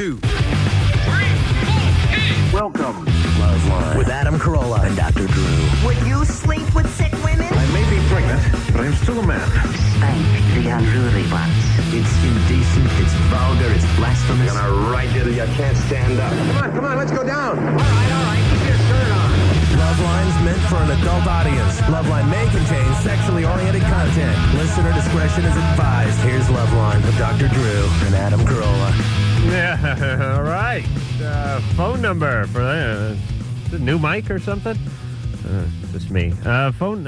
Drew. Welcome, LoveLine, with Adam Carolla and Dr. Drew. Would you sleep with sick women? I may be pregnant, but I'm still a man. Spank the unruly ones. It's indecent, it's vulgar, it's blasphemous. I'm gonna write you till you can't stand up. Come on, let's go down. All right, keep your shirt on. LoveLine's meant for an adult audience. LoveLine may contain sexually oriented content. Listener discretion is advised. Here's LoveLine with Dr. Drew and Adam Carolla. Yeah, all right. Phone number for the new mic or something? Just me. Phone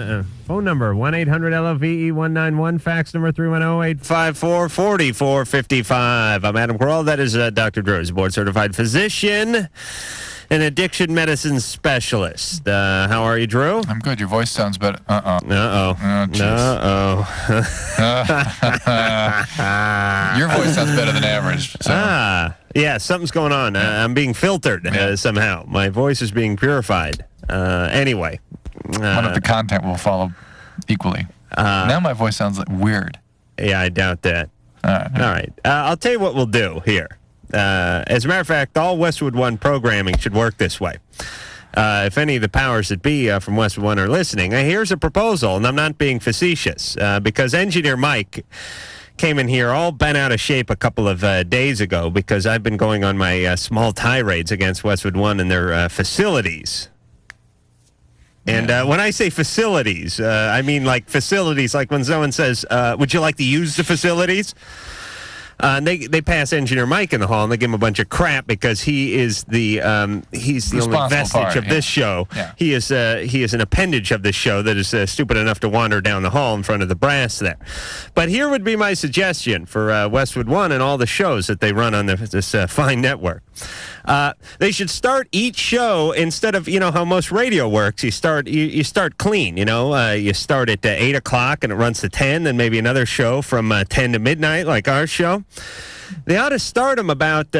number 1-800-LOVE-191. Fax number 310-854-4455. I'm Adam Carolla. That is Dr. Drew, a board-certified physician and addiction medicine specialist. How are you, Drew? I'm good. Your voice sounds better. Uh-oh. Your voice sounds better than average. So. Yeah, something's going on. I'm being filtered somehow. My voice is being purified. Anyway. One of the content will follow equally. Now my voice sounds like weird. Yeah, I doubt that. All right. I'll tell you what we'll do here. As a matter of fact, all Westwood One programming should work this way. If any of the powers that be from Westwood One are listening, here's a proposal, and I'm not being facetious, because Engineer Mike came in here all bent out of shape a couple of days ago because I've been going on my small tirades against Westwood One and their facilities. And when I say facilities, I mean like facilities, like when someone says, would you like to use the facilities? And they pass Engineer Mike in the hall and they give him a bunch of crap because he is the only vestige of this show. Yeah. He is an appendage of this show that is stupid enough to wander down the hall in front of the brass there. But here would be my suggestion for Westwood One and all the shows that they run on this fine network. They should start each show instead of how most radio works. You start clean. You start at 8 o'clock and it runs to 10. Then maybe another show from 10 to midnight, like our show. They ought to start them about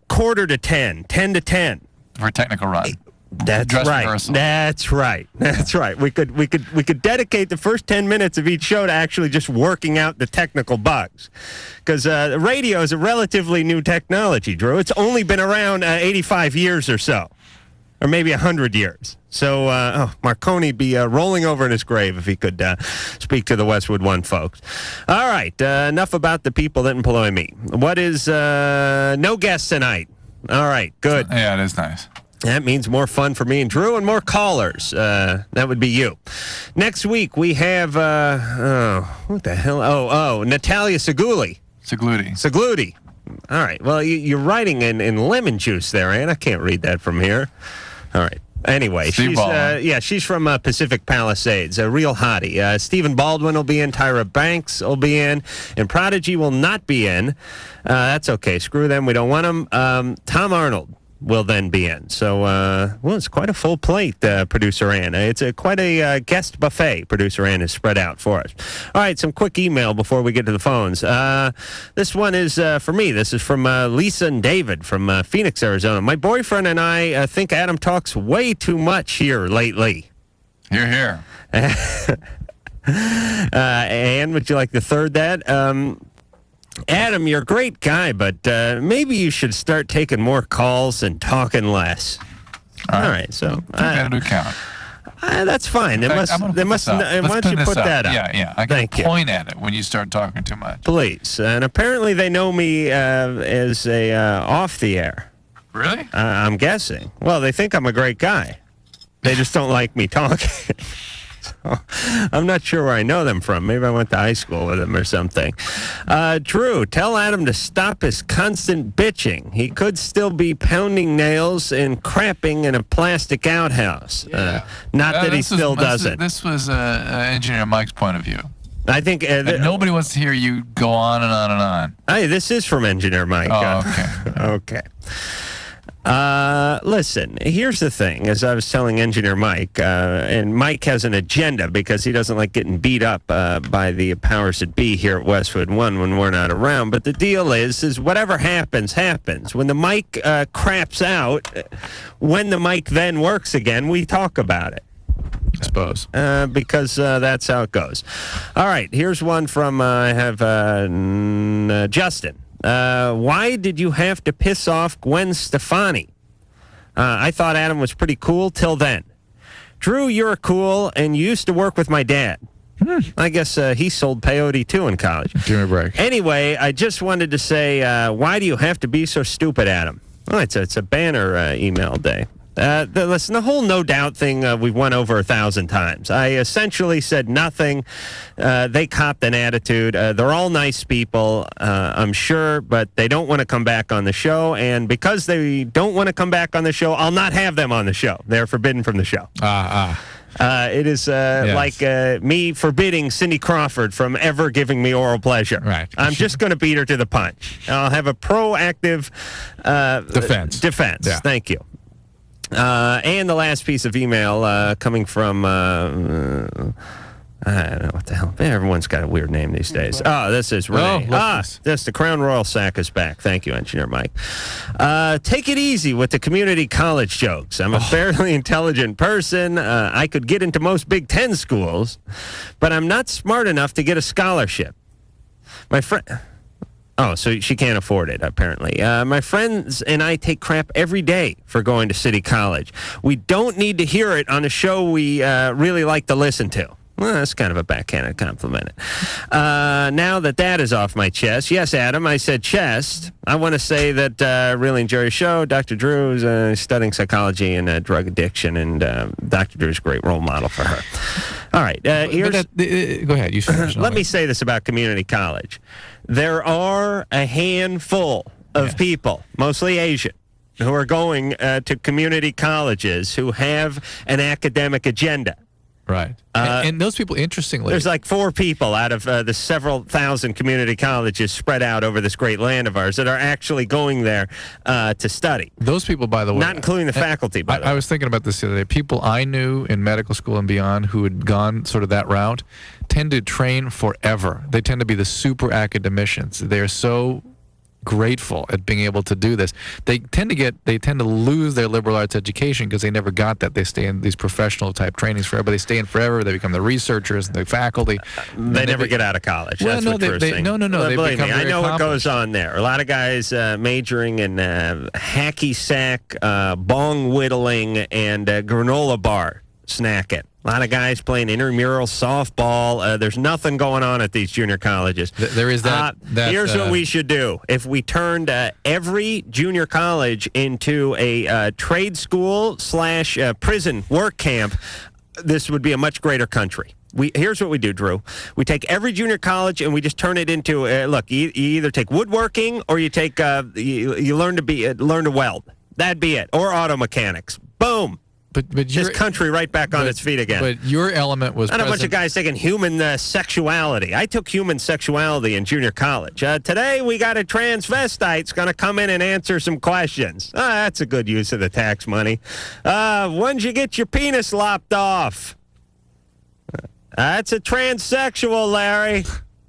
quarter to 10, 10 to 10 for a technical run. That's right. Rehearsal. That's right. We could dedicate the first 10 minutes of each show to actually just working out the technical bugs, because radio is a relatively new technology, Drew. It's only been around 85 years or so, or maybe 100 years. So Marconi'd be rolling over in his grave if he could speak to the Westwood One folks. All right, enough about the people that employ me. What is no guests tonight? All right, good. Yeah, it is nice. That means more fun for me and Drew and more callers. That would be you. Next week, we have, what the hell? Natalia Segluti. All right. Well, you're writing in lemon juice there, Ann. I can't read that from here. All right. Anyway, she's from Pacific Palisades, a real hottie. Stephen Baldwin will be in, Tyra Banks will be in, and Prodigy will not be in. That's okay. Screw them. We don't want them. Tom Arnold will then be in. So, it's quite a full plate, Producer Ann. It's quite a guest buffet Producer Ann has spread out for us. All right, some quick email before we get to the phones. This one is for me. This is from Lisa and David from Phoenix, Arizona. My boyfriend and I think Adam talks way too much here lately. Here. Ann, would you like to third that? Adam, you're a great guy, but maybe you should start taking more calls and talking less. All right, so take that into account. That's fine. Why don't you put that up? Yeah. I can point at it when you start talking too much. Please. And apparently they know me as a off the air. Really? I'm guessing. Well, they think I'm a great guy. They just don't like me talking. So, I'm not sure where I know them from. Maybe I went to high school with them or something. Drew, tell Adam to stop his constant bitching. He could still be pounding nails and crapping in a plastic outhouse. Not that he still doesn't. This was Engineer Mike's point of view. I think nobody wants to hear you go on and on and on. Hey, this is from Engineer Mike. Oh, okay. Okay. Listen, here's the thing. As I was telling Engineer Mike, and Mike has an agenda because he doesn't like getting beat up by the powers that be here at Westwood One when we're not around. But the deal is whatever happens, happens. When the mic craps out, when the mic then works again, we talk about it. I suppose. Because that's how it goes. All right, here's one from, I have Justin. Why did you have to piss off Gwen Stefani? I thought Adam was pretty cool till then. Drew, you're cool, and you used to work with my dad. I guess he sold peyote, too, in college. Give me a break. Anyway, I just wanted to say, why do you have to be so stupid, Adam? Oh, it's a banner email day. Listen, the whole no doubt thing we've went over 1,000 times. I essentially said nothing. They copped an attitude. They're all nice people, I'm sure, but they don't want to come back on the show. And because they don't want to come back on the show, I'll not have them on the show. They're forbidden from the show. It is Yes. like me forbidding Cindy Crawford from ever giving me oral pleasure. Right. I'm just going to beat her to the punch. I'll have a proactive defense. Yeah. Thank you. And the last piece of email coming from, I don't know what the hell. Everyone's got a weird name these days. Oh, this is Renee. This, the Crown Royal Sack is back. Thank you, Engineer Mike. Take it easy with the community college jokes. I'm a fairly intelligent person. I could get into most Big Ten schools, but I'm not smart enough to get a scholarship. My friend... Oh, so she can't afford it, apparently. My friends and I take crap every day for going to City College. We don't need to hear it on a show we really like to listen to. Well, that's kind of a backhanded compliment. Now that is off my chest. Yes, Adam, I said chest. I want to say that I really enjoy your show. Dr. Drew is studying psychology and drug addiction, and Dr. Drew is a great role model for her. All right. Go ahead. You finish. Let me say this about community college. There are a handful of people, mostly Asian, who are going to community colleges who have an academic agenda. Right. And those people, interestingly... There's like 4 people out of the several thousand community colleges spread out over this great land of ours that are actually going there to study. Those people, by the way... Not including the faculty, by the way. I was thinking about this the other day. People I knew in medical school and beyond who had gone sort of that route tend to train forever. They tend to be the super academicians. They're so grateful at being able to do this. They tend to lose their liberal arts education because they never got that. They stay in these professional type trainings forever. They stay in forever. They become the researchers, the faculty. They never get out of college. Well, That's what you're saying. No. Believe me, I know what goes on there. A lot of guys majoring in hacky sack, bong whittling, and granola bar snacking. A lot of guys playing intramural softball. There's nothing going on at these junior colleges. There is that. Here's what we should do. If we turned every junior college into a trade school / prison work camp, this would be a much greater country. Here's what we do, Drew. We take every junior college and we just turn it into, look, you either take woodworking or you take, you learn to weld. That'd be it. Or auto mechanics. Boom. But this country right back on its feet again. But your element was not a bunch of guys taking human sexuality. I took human sexuality in junior college. Today we got a transvestite's going to come in and answer some questions. That's a good use of the tax money. When'd you get your penis lopped off? That's a transsexual, Larry.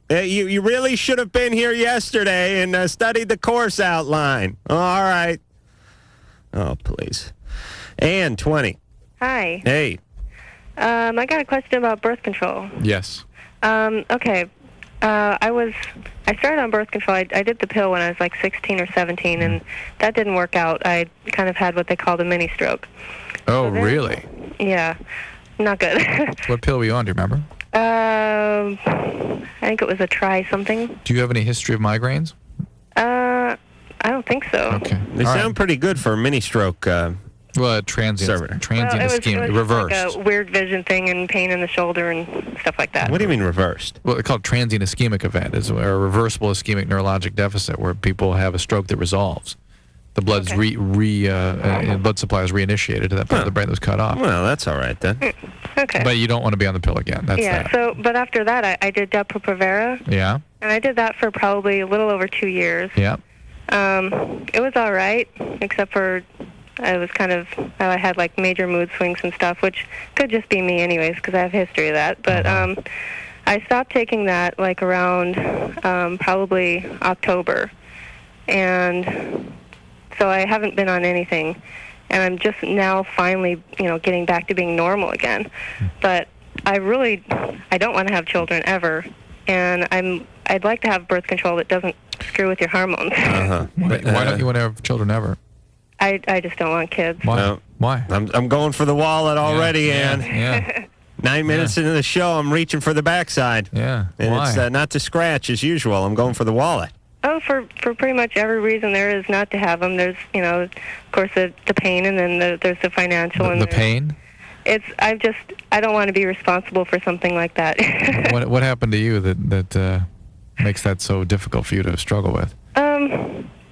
You really should have been here yesterday and studied the course outline. All right. Oh, please. Ann, 20. Hi. Hey. I got a question about birth control. Yes. Okay. I started on birth control. I did the pill when I was like 16 or 17, and that didn't work out. I kind of had what they called a mini stroke. Oh, really? Yeah. Not good. What pill were you on? Do you remember? I think it was a something. Do you have any history of migraines? I don't think so. Okay. They sound pretty good for a mini stroke. Well, transient ischemia, reversed. Like a weird vision thing and pain in the shoulder and stuff like that. What do you mean reversed? Well, it's called transient ischemic event. It's a reversible ischemic neurologic deficit where people have a stroke that resolves. The blood's blood supply is reinitiated to that part of the brain that was cut off. Well, that's all right then. Okay. But you don't want to be on the pill again. That's that. So, but after that, I did Depo-Provera. Yeah. And I did that for probably a little over 2 years. Yeah. It was all right, except for I had like major mood swings and stuff, which could just be me anyways, because I have a history of that. But I stopped taking that like around probably October. And so I haven't been on anything. And I'm just now finally, getting back to being normal again. But I don't want to have children ever. And I'd like to have birth control that doesn't screw with your hormones. Why don't you want to have children ever? I just don't want kids. Why? No. Why? I'm going for the wallet already, Ann. Yeah. 9 minutes into the show, I'm reaching for the backside. Yeah. And Why? it's not to scratch as usual. I'm going for the wallet. Oh, for pretty much every reason there is not to have them. There's, of course, the pain, and then there's the financial. The and pain? I don't want to be responsible for something like that. What happened to you that makes that so difficult for you to struggle with?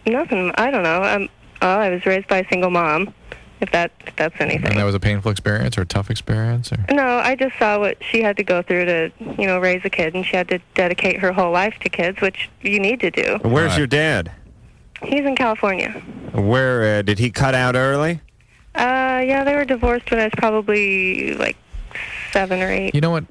Nothing. I don't know. I was raised by a single mom, if that's anything. And that was a painful experience or a tough experience? Or? No, I just saw what she had to go through to, raise a kid, and she had to dedicate her whole life to kids, which you need to do. Where's your dad? He's in California. Where did he cut out early? Yeah, they were divorced when I was probably like 7 or 8. You know what?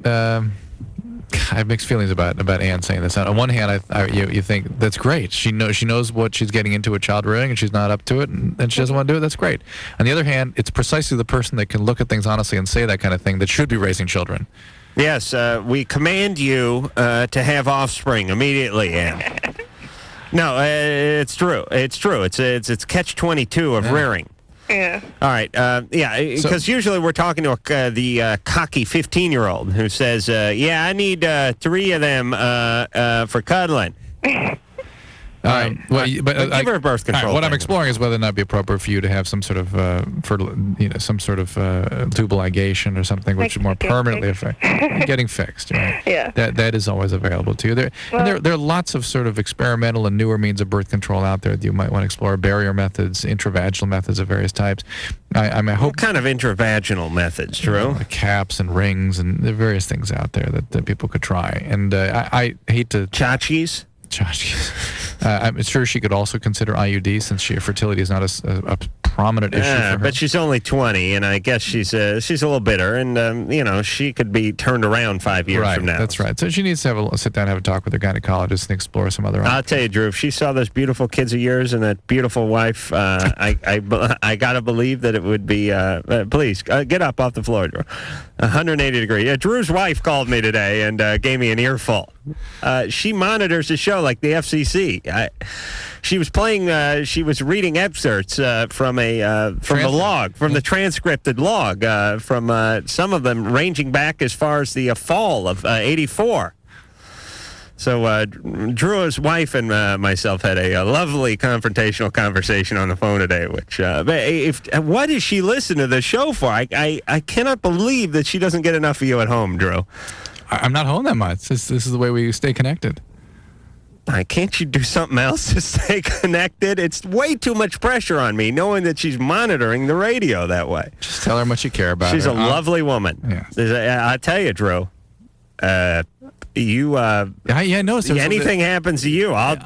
I have mixed feelings about Ann saying this. On one hand, you think that's great. She knows what she's getting into with child rearing, and she's not up to it, and she doesn't want to do it. That's great. On the other hand, it's precisely the person that can look at things honestly and say that kind of thing that should be raising children. Yes, we command you to have offspring immediately, Ann. No, it's true. It's true. It's catch-22 of rearing. Yeah. All right. Because usually we're talking to the cocky 15-year-old who says, I need 3 of them for cuddling. Give her a birth control. What I'm exploring is whether or not it'd be appropriate for you to have some sort of tubal ligation or something which more permanently affect getting fixed. Right? Yeah. That is always available to you. There are lots of sort of experimental and newer means of birth control out there that you might want to explore. Barrier methods, intravaginal methods of various types. I hope. What kind of intravaginal methods, Drew? Like caps and rings, and there are various things out there that people could try. And I hate to Chachis? I'm sure she could also consider IUD since her fertility is not a prominent issue for her. But she's only 20, and I guess she's a little bitter, and she could be turned around 5 years from now. That's right. So she needs to sit down and have a talk with her gynecologist and explore some other options. I'll tell you, Drew, if she saw those beautiful kids of yours and that beautiful wife, I gotta believe that it would be. Please get up off the floor, Drew. 180 degrees. Drew's wife called me today and gave me an earful. She monitors the show like the FCC. She was playing. She was reading excerpts from the log, from the transcripted log, from some of them ranging back as far as the fall of '84. So Drew's wife and myself had a lovely confrontational conversation on the phone today. Which, what does she listen to the show for? I cannot believe that she doesn't get enough of you at home, Drew. I'm not home that much. This is the way we stay connected. Can't you do something else to stay connected? It's way too much pressure on me, knowing that she's monitoring the radio that way. Just tell her how much you care about her. She's a lovely woman. Yeah. I tell you, Drew. I noticed. Anything happens to you, I'll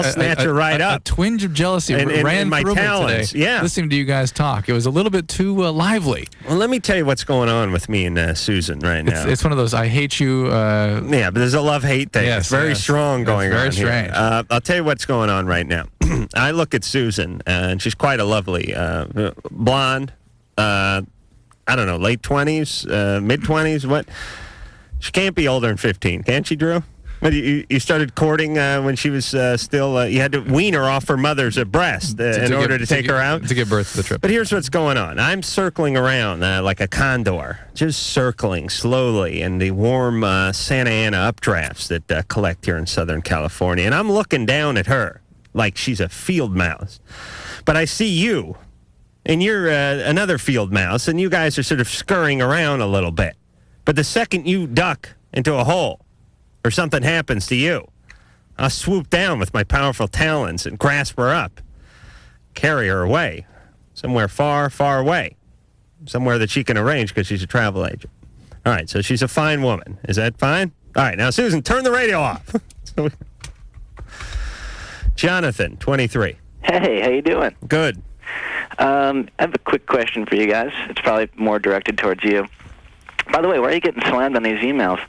snatch her right up. A twinge of jealousy ran my through talents. me today. Listening to you guys talk, it was a little bit too lively. Well, let me tell you what's going on with me and Susan right now. It's one of those I hate you. But there's a love-hate thing. Yes, it's very strong going on. Very strange. I'll tell you what's going on right now. I look at Susan, and she's quite a lovely blonde. I don't know, late 20s, mid 20s. What? She can't be older than 15, can't she, Drew? But you started courting when she was still. You had to wean her off her mother's breast in order to take her out to give birth to the trip. But here's what's going on. I'm circling around like a condor, just circling slowly in the warm Santa Ana updrafts that collect here in Southern California, and I'm looking down at her like she's a field mouse. But I see you, and you're another field mouse, and you guys are sort of scurrying around a little bit. But the second you duck into a hole or something happens to you, I'll swoop down with my powerful talons and grasp her up, carry her away, somewhere far, far away, somewhere that she can arrange because she's a travel agent. All right, so she's a fine woman. Is that fine? All right, now, Susan, turn the radio off. Jonathan, 23. Hey, how you doing? Good. I have a quick question for you guys. It's probably more directed towards you. By the way, why are you getting slammed on these emails?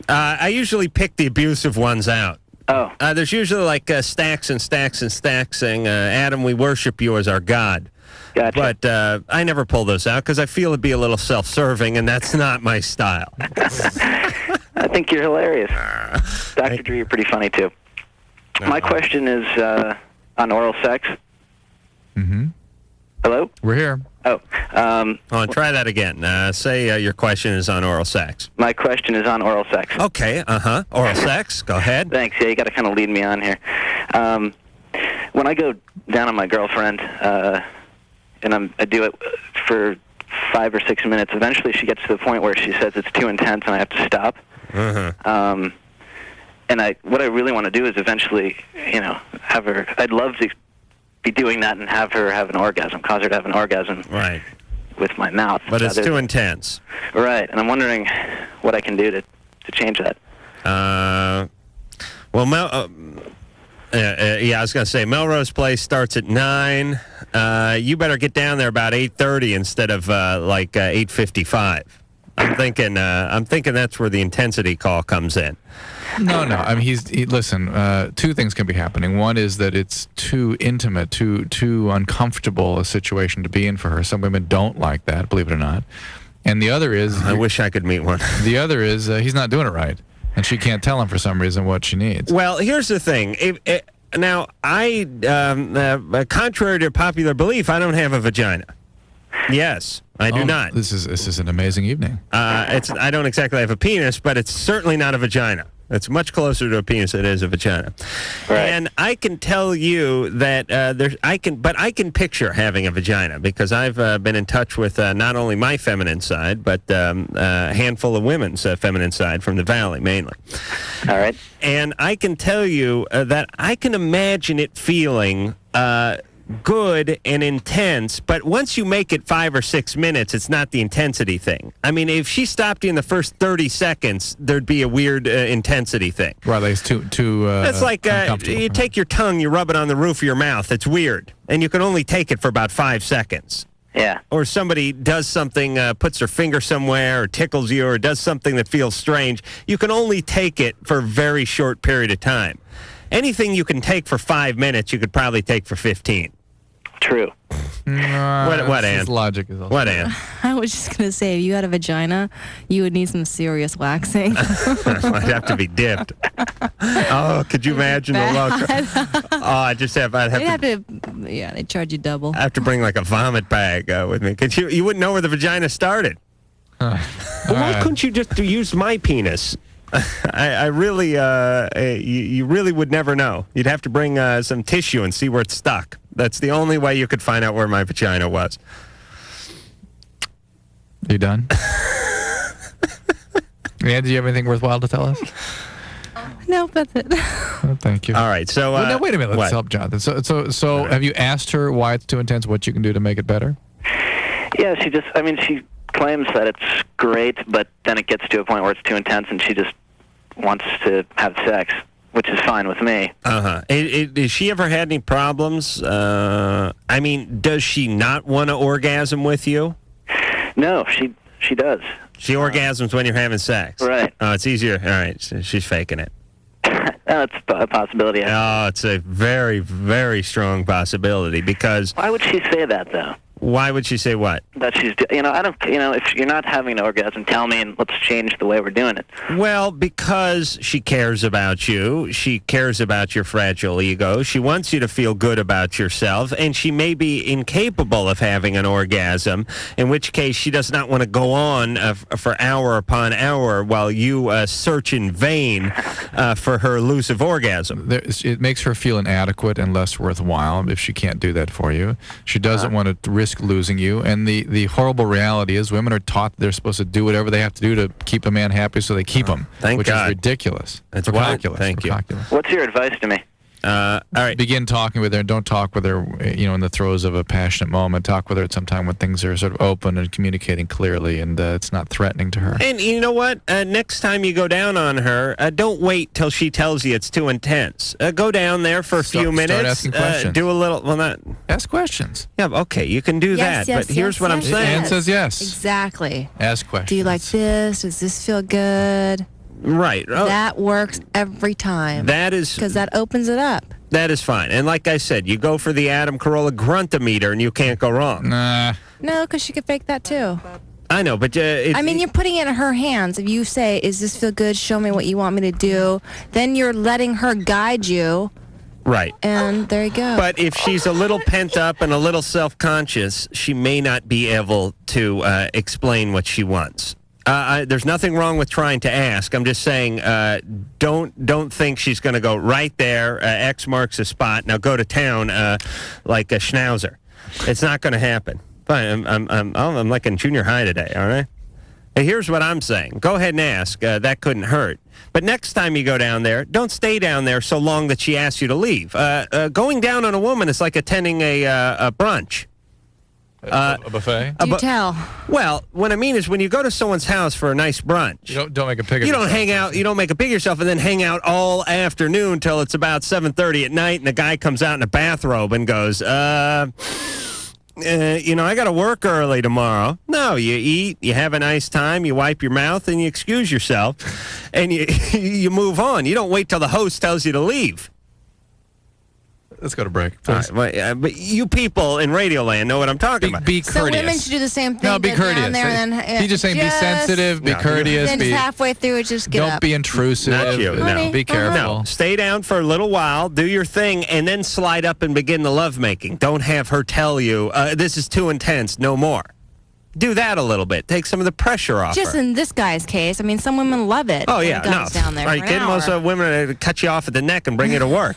I usually pick the abusive ones out. Oh. There's usually like stacks and stacks and stacks saying, Adam, we worship you as our God. Gotcha. But I never pull those out because I feel it'd be a little self-serving, and that's not my style. I think you're hilarious. Dr. Drew, you're pretty funny, too. My question is on oral sex. Mm-hmm. Hello? We're here. Oh. Try that again. Say your question is on oral sex. My question is on oral sex. Okay, Oral sex, go ahead. Thanks. Yeah, you got to kind of lead me on here. When I go down on my girlfriend, and I do it for 5 or 6 minutes, eventually she gets to the point where she says it's too intense and I have to stop. Uh-huh. And what I really want to do is eventually, have her. I'd love to be doing that and have her have an orgasm, cause her to have an orgasm. Right. With my mouth. But it's too intense. Right, and I'm wondering what I can do to change that. Well, I was going to say Melrose Place starts at 9. You better get down there about 8:30 instead of 8:55. I'm thinking that's where the intensity call comes in. No. I mean, listen. Two things can be happening. One is that it's too intimate, too uncomfortable a situation to be in for her. Some women don't like that, believe it or not. And the other is, I wish I could meet one. The other is he's not doing it right, and she can't tell him for some reason what she needs. Well, here's the thing. Now, contrary to popular belief, I don't have a vagina. Yes, I do not. This is an amazing evening. I don't exactly have a penis, but it's certainly not a vagina. It's much closer to a penis than it is a vagina. Right. And I can tell you that I can picture having a vagina because I've been in touch with not only my feminine side, but a handful of women's feminine side from the Valley, mainly. All right. And I can tell you that I can imagine it feeling good and intense, but once you make it 5 or 6 minutes, it's not the intensity thing. I mean, if she stopped you in the first 30 seconds, there'd be a weird intensity thing. Right, like it's too It's like you take your tongue, you rub it on the roof of your mouth. It's weird, and you can only take it for about 5 seconds. Yeah. Or somebody does something, puts their finger somewhere, or tickles you, or does something that feels strange. You can only take it for a very short period of time. Anything you can take for 5 minutes, you could probably take for 15. True. What, Ann? His logic is also What, Ann? I was just going to say, if you had a vagina, you would need some serious waxing. I'd have to be dipped. Oh, could you imagine the look? Oh, I'd have to. Yeah, they'd charge you double. I have to bring like a vomit bag with me because you wouldn't know where the vagina started. Well, why couldn't you just use my penis? I really, you really would never know. You'd have to bring some tissue and see where it's stuck. That's the only way you could find out where my vagina was. You done? Yeah, do you have anything worthwhile to tell us? No, that's it. Oh, thank you. All right, so... well, now, wait a minute. Let's what? help Jonathan. So have you asked her why it's too intense, what you can do to make it better? Yeah, she claims that it's great, but then it gets to a point where it's too intense and she just wants to have sex, which is fine with me. Uh-huh. Has she ever had any problems? I mean, does she not want to orgasm with you? No, she does. She orgasms when you're having sex. Right. Oh, it's easier. All right, so she's faking it. That's a possibility. Oh, it's a very, very strong possibility because... Why would she say that, though? Why would she say what? That she's, if you're not having an orgasm, tell me and let's change the way we're doing it. Well, because she cares about you. She cares about your fragile ego. She wants you to feel good about yourself, and she may be incapable of having an orgasm, in which case she does not want to go on for hour upon hour while you search in vain for her elusive orgasm. It makes her feel inadequate and less worthwhile if she can't do that for you. She doesn't want to risk losing you, and the horrible reality is women are taught they're supposed to do whatever they have to do to keep a man happy, so they keep him. Thank which God. is ridiculous. That's ridiculous. Thank you. What's your advice to me? All right. Begin talking with her. Don't talk with her, in the throes of a passionate moment. Talk with her at some time when things are sort of open and communicating clearly, and it's not threatening to her. And you know what? Next time you go down on her, don't wait till she tells you it's too intense. Go down there for a few minutes. Start asking questions. Do a little. Well, not. Ask questions. Yeah. Okay, you can do Yes, that. yes, but here's yes, what I'm yes, saying. Ann says yes. Exactly. Ask questions. Do you like this? Does this feel good? Right. Oh, That works every time. that is Because that opens it up. that is fine. And like I said, you go for the Adam Carolla gruntometer, and you can't go wrong. Nah. No, because she could fake that too. I know, but I mean, you're putting it in her hands. If you say, "Does this feel good? Show me what you want me to do," then you're letting her guide you Right. And there you go. But if she's a little pent up and a little self-conscious, she may not be able to explain what she wants. There's nothing wrong with trying to ask. I'm just saying, don't think she's going to go right there. X marks the spot. Now go to town like a schnauzer. It's not going to happen. Fine. I'm like in junior high today. All right. Hey, here's what I'm saying. Go ahead and ask. That couldn't hurt. But next time you go down there, don't stay down there so long that she asks you to leave. Going down on a woman is like attending a brunch. A buffet? Do tell. Well, what I mean is when you go to someone's house for a nice brunch, You don't make a pig of you don't yourself. hang out, you don't make a pig of yourself and then hang out all afternoon till it's about 7:30 at night and the guy comes out in a bathrobe and goes, I got to work early tomorrow. No, you eat, you have a nice time, you wipe your mouth and you excuse yourself and you move on. You don't wait till the host tells you to leave. Let's go to break. All right, but you people in Radioland know what I'm talking about. Be So courteous. women should do the same thing. No, be go down courteous. there and then, He's just saying be sensitive, be courteous. Then just halfway through it, just get Don't up. be intrusive. Not you, no. Honey, Be careful. No, stay down for a little while, do your thing, and then slide up and begin the lovemaking. Don't have her tell you, this is too intense, no more. Do that a little bit. Take some of the pressure off Just her. in this guy's case, I mean, some women love it. Oh, when yeah, a guy's no. down there Right, for an kid? Most hour. women cut you off at the neck and bring you to work.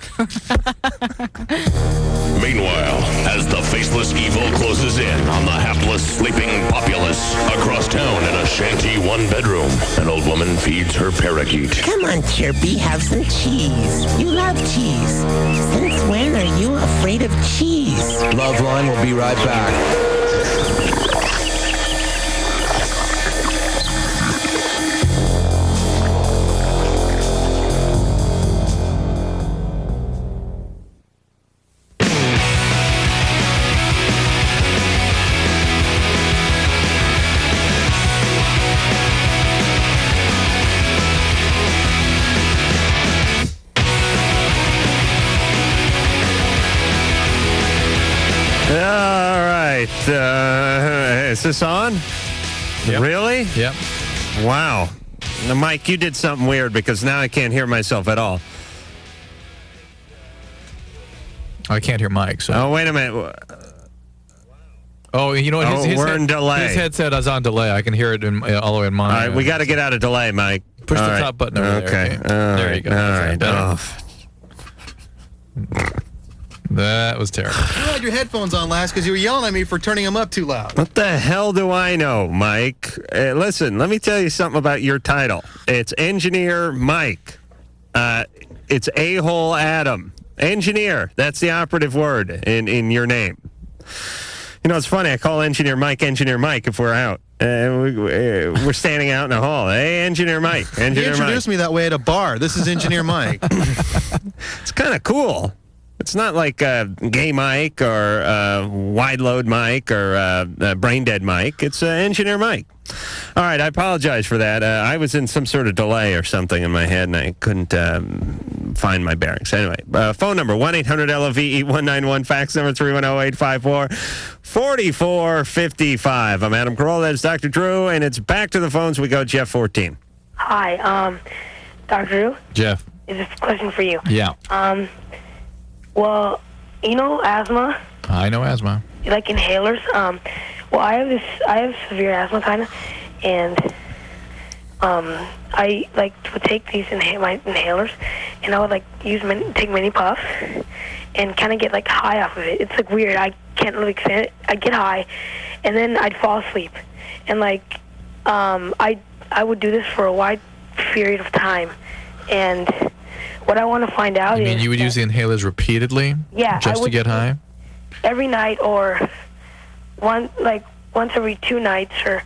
Meanwhile, as the faceless evil closes in on the hapless, sleeping populace across town in a shanty one-bedroom, an old woman feeds her parakeet. Come on, Chirpy, have some cheese. You love cheese. Since when are you afraid of cheese? LoveLine will be right back. All right. Is this on? Yep. Really? Yep. Wow. Now, Mike, you did something weird because now I can't hear myself at all. I can't hear Mike. So. Oh, wait a minute. Oh, you know what? Oh, we're in delay. His headset is on delay. I can hear it all the way in mine. All right, we got to get out of delay, Mike. Push All the right. top button over Okay. there. There you go. All That's right. better. That was terrible. You had your headphones on last because you were yelling at me for turning them up too loud. What the hell do I know, Mike? Listen, let me tell you something about your title. It's Engineer Mike. It's A-hole Adam. Engineer. That's the operative word in your name. You know, it's funny. I call Engineer Mike if we're out. We're standing out in the hall. Hey, Engineer Mike. You Engineer introduced me that way at a bar. This is Engineer Mike. It's kind of cool. It's not like Gay Mike or Wide Load Mike or Brain Dead Mike. It's Engineer Mike. All right, I apologize for that. I was in some sort of delay or something in my head, and I couldn't find my bearings. Anyway, phone number 1-800-LOVE-191, fax number 310-854-4455. I'm Adam Carolla. That's Dr. Drew, and it's back to the phones. We go Jeff 14. Hi, Dr. Drew. Jeff. Is this a question for you? Yeah. Well, you know asthma, I know asthma. like inhalers. Well, I have severe asthma kind of, and I like would take these my inhalers, and I would like take many puffs, and kind of get like high off of it. It's like weird. I can't really explain it. I get high, and then I'd fall asleep, and like I would do this for a wide period of time, and what I want to find out You is mean you would use the inhalers repeatedly? Yeah, Just to get high? every night or once every 2 nights or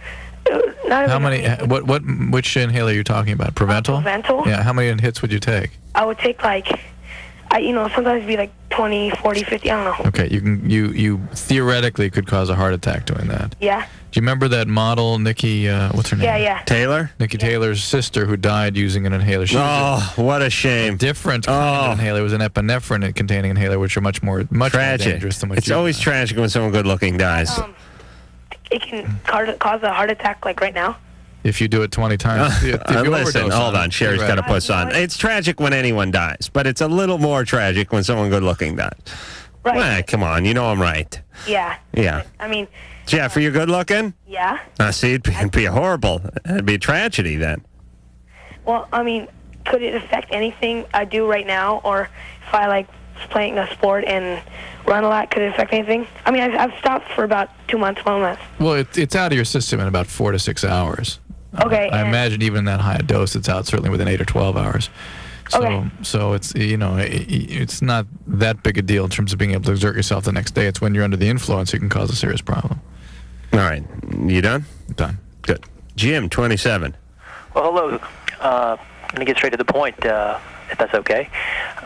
not How every many? night. Which inhaler are you talking about? Prevental? Prevental? Yeah. How many hits would you take? I would take sometimes it'd be like 20, 40, 50, I don't know. Okay. You theoretically could cause a heart attack doing that. Yeah. Do you remember that model, Nikki? What's her name? Yeah. Taylor? Nikki Taylor's sister who died using an inhaler. She Oh, what a shame. different kind of inhaler. It was an epinephrine containing inhaler, which are much more Tragic. dangerous than what It's always tragic when someone good looking dies. It can cause a heart attack like right now. If you do it 20 times. If you Listen, overdose hold on. it, Sherry's you're got a right. puss on. It's tragic when anyone dies, but it's a little more tragic when someone good-looking dies. Right. Well, come on. You know I'm right. Yeah. Yeah. I mean, Jeff, are you good-looking? yeah. See, it'd be horrible. It'd be a tragedy then. Well, I mean, could it affect anything I do right now, or if I like playing a sport and run a lot, could it affect anything? I mean, I've stopped for about 2 months, 1 month. Well, it's out of your system in about 4 to 6 hours. Okay. I imagine even that high a dose, it's out certainly within 8 or 12 hours. So, Okay. so it's it's not that big a deal in terms of being able to exert yourself the next day. It's when you're under the influence it can cause a serious problem. All right. You done? Done. Good. Jim, 27. Well, hello. I'm going to get straight to the point, if that's okay.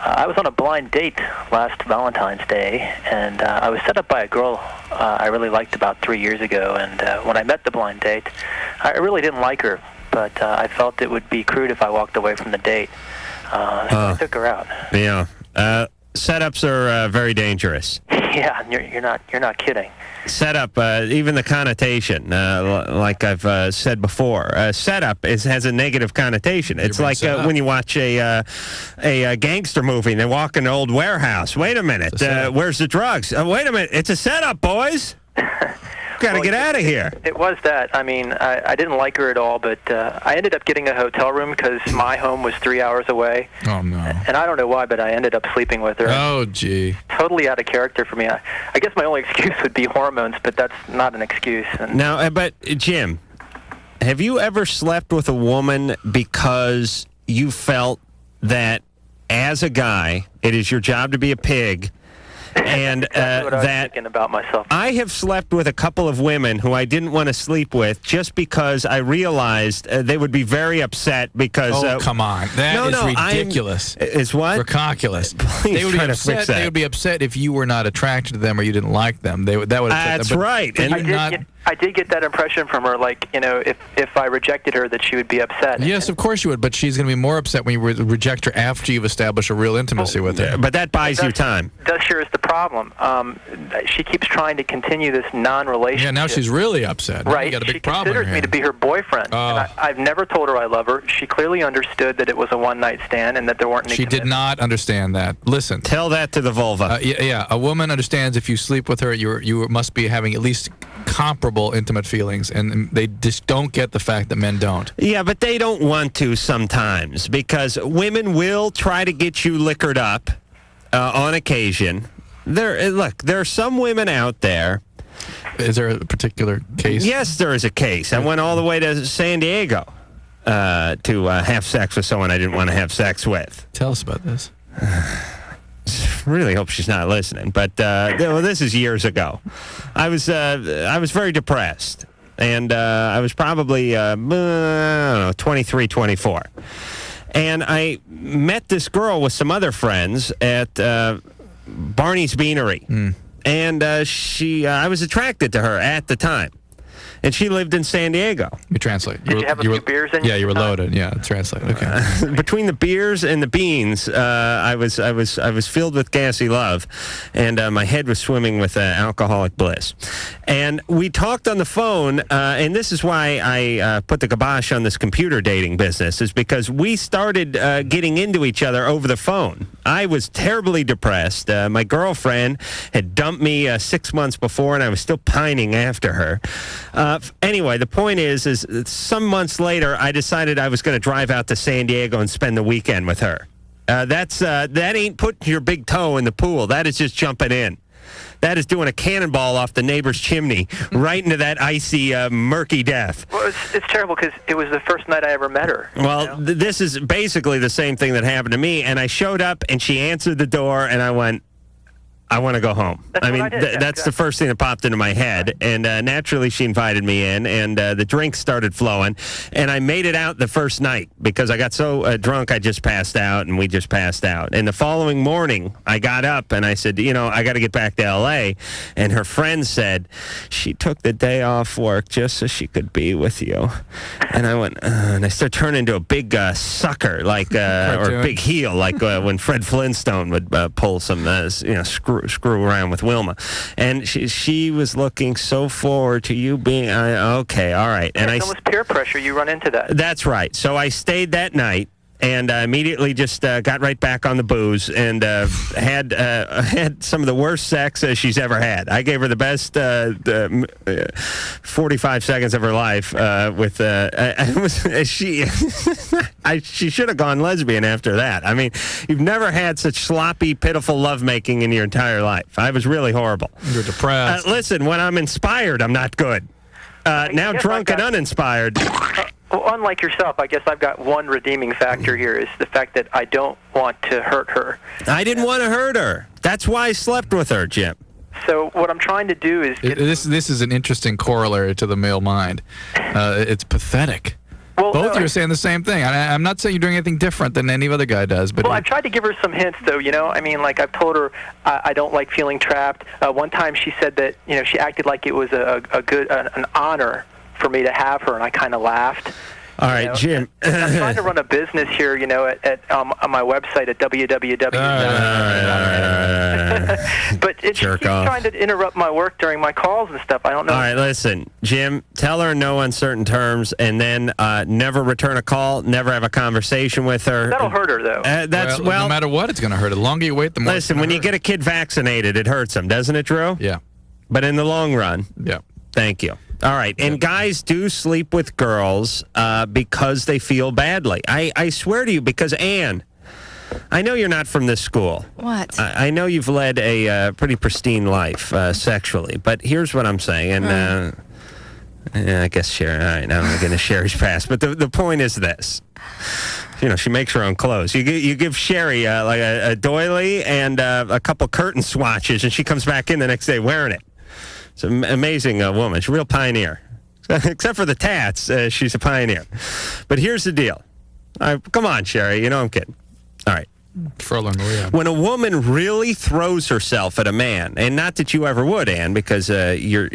I was on a blind date last Valentine's Day, and I was set up by a girl I really liked about 3 years ago. And when I met the blind date, I really didn't like her, but I felt it would be crude if I walked away from the date. So I took her out. Yeah. Setups are very dangerous. Yeah, you're not kidding. Setup, even the connotation, like I've said before, setup has a negative connotation. It's like when you watch a gangster movie and they walk in an old warehouse. Wait a minute, where's the drugs? Wait a minute, it's a setup, boys. Got to get out of here. It was that. I mean, I didn't like her at all, but I ended up getting a hotel room because my home was 3 hours away. Oh, no. And I don't know why, but I ended up sleeping with her. Oh, gee. Totally out of character for me. I guess my only excuse would be hormones, but that's not an excuse. And Now, but Jim, have you ever slept with a woman because you felt that as a guy, it is your job to be a pig? And that's what I was thinking about myself. I have slept with a couple of women who I didn't want to sleep with just because I realized they would be very upset because... Oh, come on. That is ridiculous. Is what? Ridiculous. Please They would be try to fix upset. that. They would be upset if you were not attracted to them or you didn't like them. That would upset That's them. right. But And I did get that impression from her, like, if I rejected her, that she would be upset. Yes, of course you would, but she's going to be more upset when you reject her after you've established a real intimacy with her. But that buys you time. That sure is the problem. She keeps trying to continue this non-relationship. Yeah, now she's really upset. Now Right. You got a big She problem considers here. me to be her boyfriend. Oh. And I've never told her I love her. She clearly understood that it was a one-night stand and that there weren't any She did not understand that. Listen. Tell that to the vulva. Yeah, a woman understands if you sleep with her, you must be having at least comparable intimate feelings, and they just don't get the fact that men don't. Yeah, but they don't want to sometimes because women will try to get you liquored up on occasion. There are some women out there. Is there a particular case? Yes, there is a case. I went all the way to San Diego to have sex with someone I didn't want to have sex with. Tell us about this. Really hope she's not listening, but this is years ago. I was very depressed, and I was probably I don't know, 23, 24, and I met this girl with some other friends at Barney's Beanery, and I was attracted to her at the time. And she lived in San Diego. Let me translate. Did you have a few beers in Yeah, you you were at the time? loaded. Yeah, translate. Okay. Between the beers and the beans, I was filled with gassy love, and my head was swimming with alcoholic bliss. And we talked on the phone, and this is why I put the kibosh on this computer dating business, is because we started getting into each other over the phone. I was terribly depressed. My girlfriend had dumped me 6 months before, and I was still pining after her. Anyway, the point is some months later, I decided I was going to drive out to San Diego and spend the weekend with her. That ain't putting your big toe in the pool. That is just jumping in. That is doing a cannonball off the neighbor's chimney right into that icy, murky death. Well, it's terrible because it was the first night I ever met her. Well, this is basically the same thing that happened to me, and I showed up, and she answered the door, and I went, I want to go home. That's what I did. That's the first thing that popped into my head. And naturally, she invited me in, and the drinks started flowing. And I made it out the first night because I got so drunk I just passed out, and we just passed out. And the following morning, I got up, and I said, I got to get back to L.A. And her friend said, she took the day off work just so she could be with you. And I went, and I started turning into a big sucker, like or a big heel, like when Fred Flintstone would pull some, screw around with Wilma, and she was looking so forward to you being okay, all right. And it's almost peer pressure. You run into that. That's right. So I stayed that night. And immediately just got right back on the booze and had some of the worst sex she's ever had. I gave her the best 45 seconds of her life she should have gone lesbian after that. I mean, you've never had such sloppy, pitiful lovemaking in your entire life. I was really horrible. You're depressed. Listen, when I'm inspired, I'm not good. Now drunk and uninspired. Well, unlike yourself, I guess I've got one redeeming factor here is the fact that I don't want to hurt her. I didn't want to hurt her. That's why I slept with her, Jim. So what I'm trying to do is... This is an interesting corollary to the male mind. It's pathetic. Well, Both of you are saying the same thing. I'm not saying you're doing anything different than any other guy does. But I've tried to give her some hints, though. I mean, like I've told her I don't like feeling trapped. One time she said that, she acted like it was an honor for me to have her, and I kind of laughed. All right, Jim. I'm trying to run a business here, on my website at www. But she keeps trying to interrupt my work during my calls and stuff. I don't know. All right, listen, Jim, tell her in no uncertain terms, and then never return a call, never have a conversation with her. That'll hurt her, though. No matter what, it's going to hurt her. The longer you wait, the more. Listen, when you get a kid vaccinated, it hurts him, doesn't it, Drew? Yeah. But in the long run. Yeah. Thank you. All right, and guys do sleep with girls because they feel badly. I swear to you, because Anne, I know you're not from this school. What? I know you've led a pretty pristine life sexually, but here's what I'm saying, and I guess Sherry. All right, now I'm going to Sherry's pass, but the point is this. She makes her own clothes. You give Sherry like a doily and a couple curtain swatches, and she comes back in the next day wearing it. It's an amazing woman. She's a real pioneer. Except for the tats, she's a pioneer. But here's the deal. Come on, Sherry. I'm kidding. All right. When a woman really throws herself at a man, and not that you ever would, Ann, because you're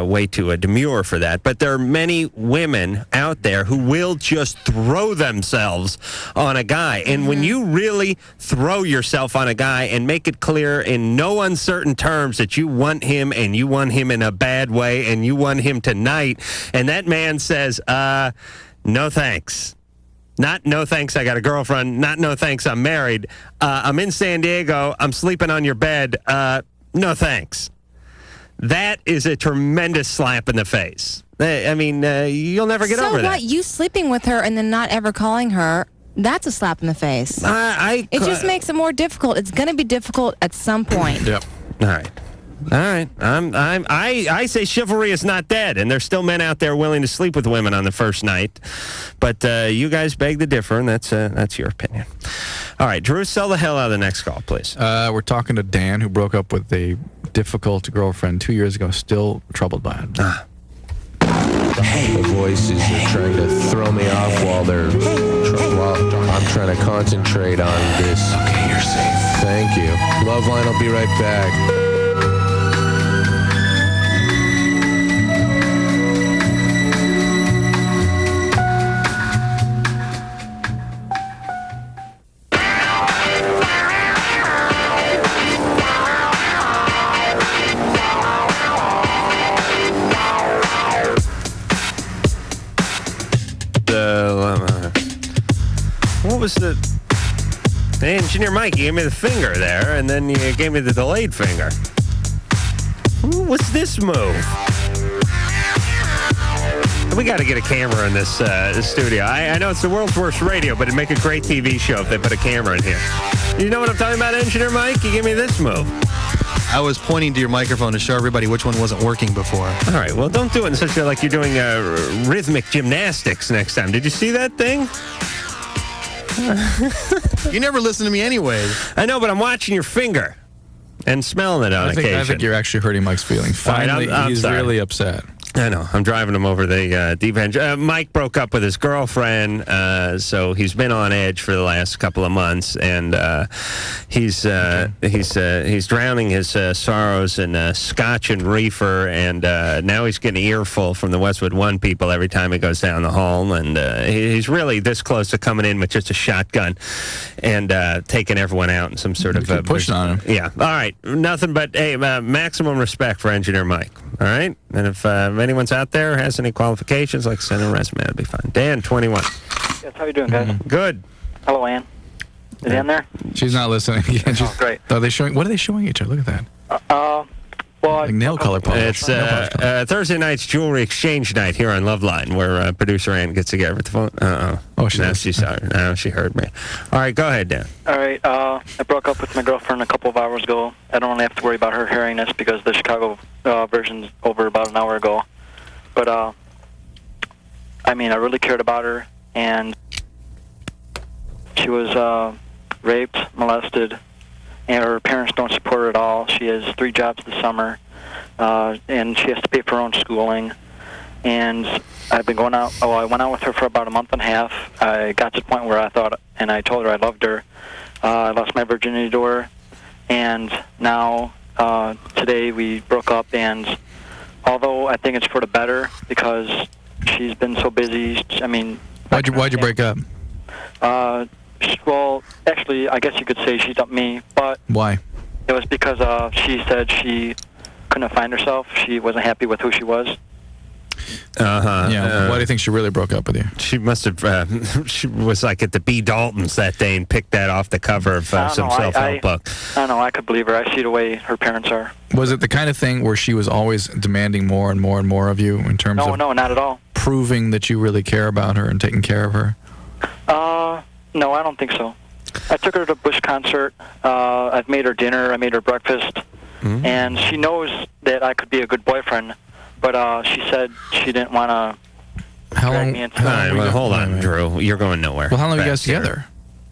way too demure for that, but there are many women out there who will just throw themselves on a guy. And when you really throw yourself on a guy and make it clear in no uncertain terms that you want him and you want him in a bad way and you want him tonight, and that man says, no thanks. Not no thanks, I got a girlfriend. Not no thanks, I'm married. I'm in San Diego. I'm sleeping on your bed. No thanks. That is a tremendous slap in the face. I mean, you'll never get over that. So what? You sleeping with her and then not ever calling her, that's a slap in the face. It just makes it more difficult. It's going to be difficult at some point. Yep. All right. I say chivalry is not dead, and there's still men out there willing to sleep with women on the first night. But you guys beg to differ, and that's your opinion. All right, Drew, sell the hell out of the next call, please. We're talking to Dan, who broke up with a difficult girlfriend 2 years ago, still troubled by it. The voices are trying to throw me off while I'm trying to concentrate on this. Okay, you're safe. Thank you. LoveLine will be right back. What was the Engineer Mike? You gave me the finger there, and then you gave me the delayed finger. What's this move? We got to get a camera in this studio. I know it's the world's worst radio, but it'd make a great TV show if they put a camera in here. You know what I'm talking about, Engineer Mike? You gave me this move. I was pointing to your microphone to show everybody which one wasn't working before. All right, well, don't do it in such a, like you're doing rhythmic gymnastics next time. Did you see that thing? You never listen to me anyways. I know, but I'm watching your finger and smelling it on occasion. I think you're actually hurting Mike's feelings. Finally, I'm he's sorry. really upset. I know. I'm driving him over the deep end. Mike broke up with his girlfriend, so he's been on edge for the last couple of months, and he's drowning his sorrows in scotch and reefer, and now he's getting an earful from the Westwood One people every time he goes down the hall, and he's really this close to coming in with just a shotgun and taking everyone out in some sort of pushing on him. Yeah. All right. Nothing but maximum respect for Engineer Mike. All right. And if anyone's out there has any qualifications, like send a resume, it'll be fine. Dan, 21. Yes, how you doing, guys? Good. Hello, Ann. Is Ann there? She's not listening. Oh, great. Are they showing? What are they showing each other? Look at that. Well, like nail color polish. It's Thursday night's jewelry exchange night here on LoveLine, where producer Ann gets together with the phone. Oh, she heard me. All right, go ahead, Dan. All right. I broke up with my girlfriend a couple of hours ago. I don't really have to worry about her hearing this because the Chicago version's over about an hour ago. But I mean, I really cared about her, and she was raped, molested, and her parents don't support her at all. She has 3 jobs this summer, and she has to pay for her own schooling. And I've been going out. I went out with her for about a month and a half. I got to the point where I thought, and I told her I loved her. I lost my virginity to her, and now today we broke up. And although I think it's for the better because she's been so busy. I mean, why'd you break up? Well, actually, I guess you could say she dumped me, but why? It was because she said she couldn't find herself. She wasn't happy with who she was. Yeah. Why do you think she really broke up with you? She must have. She was like at the B. Daltons that day and picked that off the cover of some self-help book. I don't know. I could believe her. I see the way her parents are. Was it the kind of thing where she was always demanding more and more and more of you in terms of? No, not at all. Proving that you really care about her and taking care of her. No, I don't think so. I took her to a Bush concert. I've made her dinner. I made her breakfast. Mm-hmm. And she knows that I could be a good boyfriend, but she said she didn't want to drag me into it. Hold on, Drew. You're going nowhere. Well, how long are you guys together?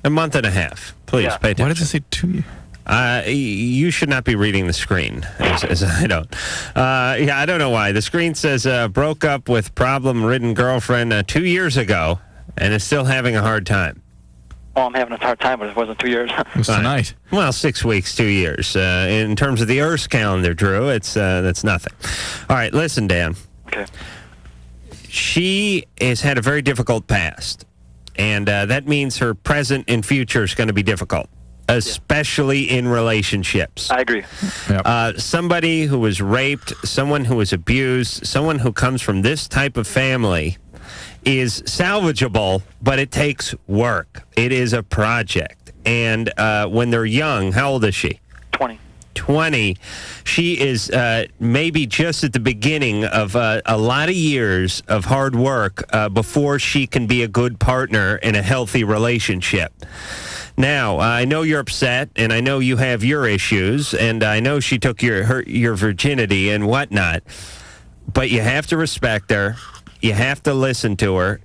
A month and a half. Please, pay attention. Why did it say 2 years? You should not be reading the screen, as I don't. I don't know why. The screen says broke up with problem-ridden girlfriend 2 years ago and is still having a hard time. Oh, I'm having a hard time, but it wasn't 2 years. It was tonight. Well, 6 weeks, 2 years. In terms of the Earth's calendar, Drew, that's nothing. All right, listen, Dan. Okay. She has had a very difficult past, and that means her present and future is going to be difficult, especially in relationships. I agree. Yep. Somebody who was raped, someone who was abused, someone who comes from this type of family is salvageable, but it takes work. It is a project. And when they're young, how old is she? 20. She is maybe just at the beginning of a lot of years of hard work before she can be a good partner in a healthy relationship. Now, I know you're upset, and I know you have your issues, and I know she took your virginity and whatnot, but you have to respect her. You have to listen to her.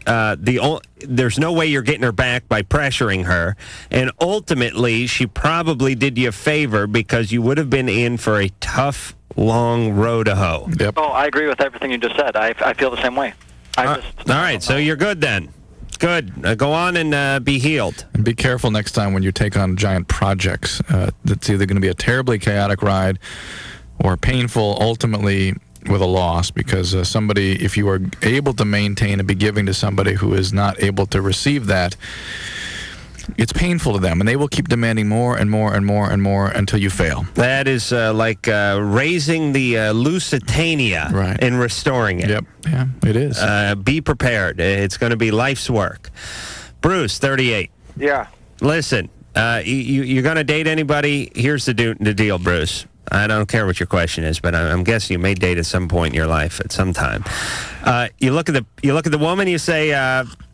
There's no way you're getting her back by pressuring her. And ultimately, she probably did you a favor because you would have been in for a tough, long road to hoe. Yep. Oh, I agree with everything you just said. I feel the same way. All right, so you're good then. Good. Go on and be healed. And be careful next time when you take on giant projects. That's either going to be a terribly chaotic ride or painful, ultimately with a loss, because somebody, if you are able to maintain and be giving to somebody who is not able to receive that, it's painful to them, and they will keep demanding more and more and more and more until you fail. That is like raising the Lusitania and restoring it. Yep, yeah, it is. Be prepared. It's going to be life's work. Bruce, 38. Yeah. Listen, you're going to date anybody? Here's the deal, Bruce. I don't care what your question is, but I'm guessing you may date at some point in your life at some time. You look at the woman, you say,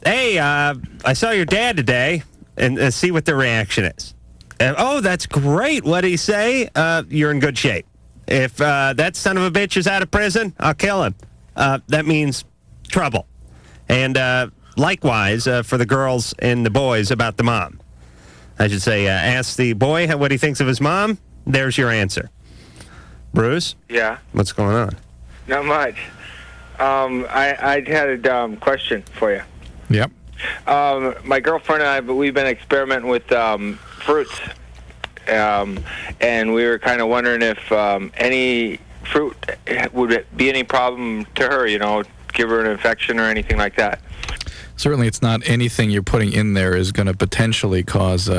"Hey, I saw your dad today," and see what the reaction is. Oh, that's great. What did he say? You're in good shape. If that son of a bitch is out of prison, I'll kill him. That means trouble. And likewise for the girls and the boys about the mom. I should say, ask the boy what he thinks of his mom. There's your answer. Bruce? Yeah? What's going on? Not much. I had a question for you. Yep. My girlfriend and I, we've been experimenting with fruits, and we were kind of wondering if any fruit would be any problem to her, give her an infection or anything like that. Certainly, it's not anything you're putting in there is going to potentially cause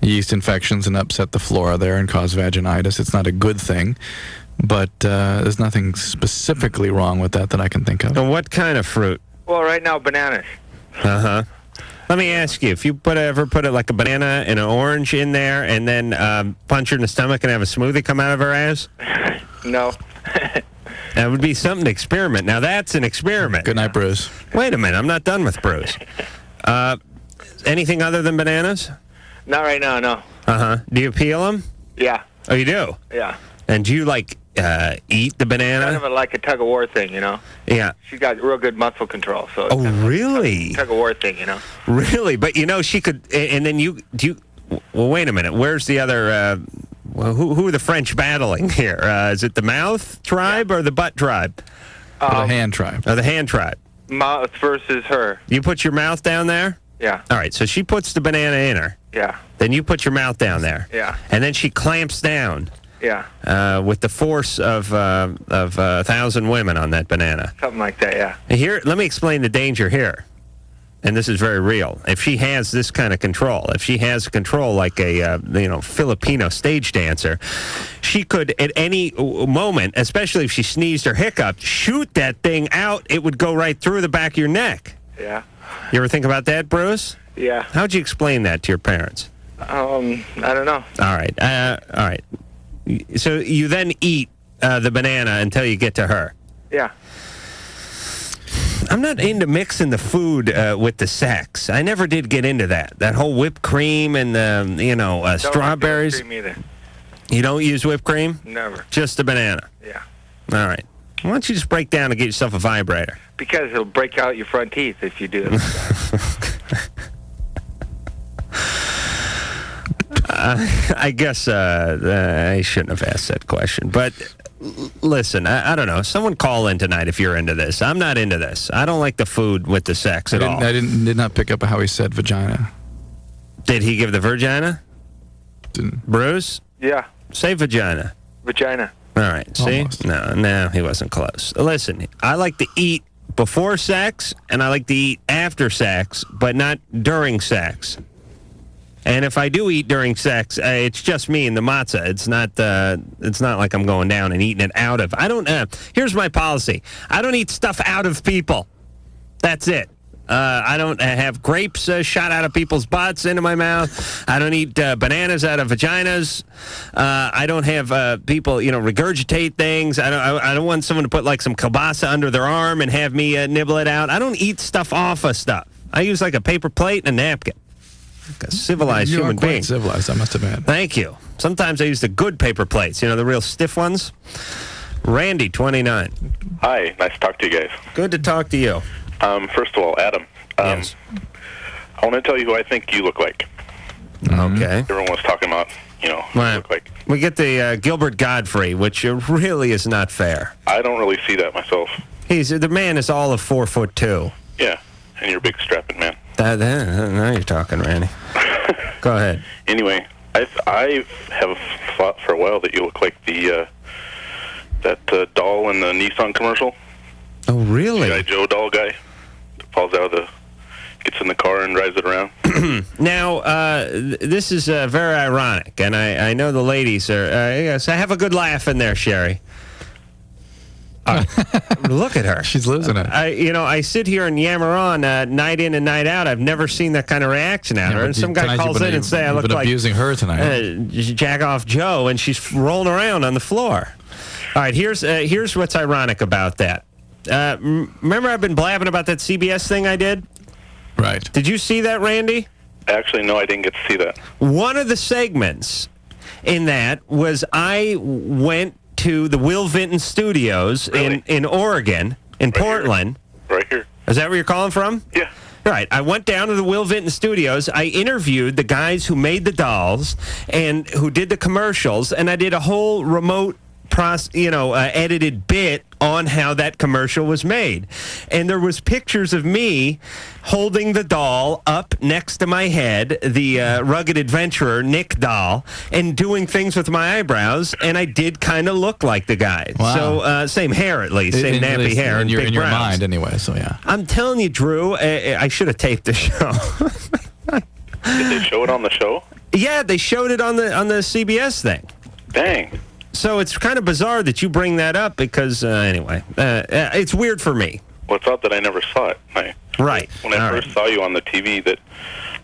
yeast infections and upset the flora there and cause vaginitis. It's not a good thing, but there's nothing specifically wrong with that I can think of. And what kind of fruit? Well, right now, bananas. Uh-huh. Let me ask you, if you ever put like a banana and an orange in there and then punch her in the stomach and have a smoothie come out of her ass? No. That would be something to experiment. Now, that's an experiment. Good night, Bruce. Wait a minute. I'm not done with Bruce. Anything other than bananas? Not right now, no. Uh-huh. Do you peel them? Yeah. Oh, you do? Yeah. And do you, eat the banana? Kind of like a tug-of-war thing, Yeah. She's got real good muscle control. So oh, really? Tug-of-war thing, Really? But, she could... And then well, wait a minute. Where's the other... who are the French battling here? Is it the mouth tribe or the butt tribe? Or the hand tribe. Oh, the hand tribe. Mouth versus her. You put your mouth down there? Yeah. All right, so she puts the banana in her. Yeah. Then you put your mouth down there. Yeah. And then she clamps down. Yeah. With the force of 1,000 women on that banana. Something like that, yeah. Here, let me explain the danger here. And this is very real. If she has this kind of control, if she has control like a Filipino stage dancer, she could at any moment, especially if she sneezed or hiccuped, shoot that thing out. It would go right through the back of your neck. Yeah. You ever think about that, Bruce? Yeah. How'd you explain that to your parents? I don't know. All right. So you then eat the banana until you get to her. Yeah. I'm not into mixing the food with the sex. I never did get into that. That whole whipped cream and strawberries. Don't use whipped cream either. You don't use whipped cream? Never. Just the banana. Yeah. All right. Why don't you just break down and get yourself a vibrator? Because it'll break out your front teeth if you do it. I guess I shouldn't have asked that question. But listen, I don't know. Someone call in tonight if you're into this. I'm not into this. I don't like the food with the sex at all. I did not pick up how he said vagina. Did he give the virgina? Didn't. Bruce? Yeah. Say vagina. Vagina. All right. See? Almost. No, he wasn't close. Listen, I like to eat before sex, and I like to eat after sex, but not during sex. And if I do eat during sex, it's just me and the matzah. It's not like I'm going down and eating it out of. I don't. Here's my policy. I don't eat stuff out of people. That's it. I don't have grapes shot out of people's butts into my mouth. I don't eat bananas out of vaginas. I don't have people, regurgitate things. I don't want someone to put like some kielbasa under their arm and have me nibble it out. I don't eat stuff off of stuff. I use like a paper plate and a napkin. Like a civilized human being. Quite civilized, I must admit. Thank you. Sometimes I use the good paper plates, the real stiff ones. Randy, 29. Hi, nice to talk to you guys. Good to talk to you. First of all, Adam. Yes. I want to tell you who I think you look like. Okay. Everyone was talking about, who you look like. We get the Gilbert Godfrey, which really is not fair. I don't really see that myself. The man is all of 4'2". Yeah, and you're a big strapping man. Now you're talking, Randy. Go ahead. Anyway, I have thought for a while that you look like that doll in the Nissan commercial. Oh, really? G.I. Joe doll guy that falls out of gets in the car and drives it around. Now, this is very ironic, and I know the ladies are. Yes, I have a good laugh in there, Sherry. Look at her. She's losing it. I sit here and yammer on night in and night out. I've never seen that kind of reaction out of her. And some guy calls in and say I look like abusing her tonight. Jack off Joe, and she's rolling around on the floor. All right, here's what's ironic about that. Remember I've been blabbing about that CBS thing I did? Right. Did you see that, Randy? Actually, no, I didn't get to see that. One of the segments in that was I went to the Will Vinton Studios in Oregon, in Portland. Right here. Is that where you're calling from? Yeah. Right. I went down to the Will Vinton Studios. I interviewed the guys who made the dolls and who did the commercials, and I did a whole remote edited bit on how that commercial was made. And there was pictures of me holding the doll up next to my head, the rugged adventurer Nick doll, and doing things with my eyebrows, and I did kind of look like the guy. Wow. So same hair at least, same nappy hair and big in your brows. mind anyway, so yeah. I'm telling you, Drew, I should have taped the show. Did they show it on the show? Yeah, they showed it on the CBS thing. Dang. So it's kind of bizarre that you bring that up because, anyway, it's weird for me. Well, it's odd that I never saw it. Right. When I first saw you on the TV, that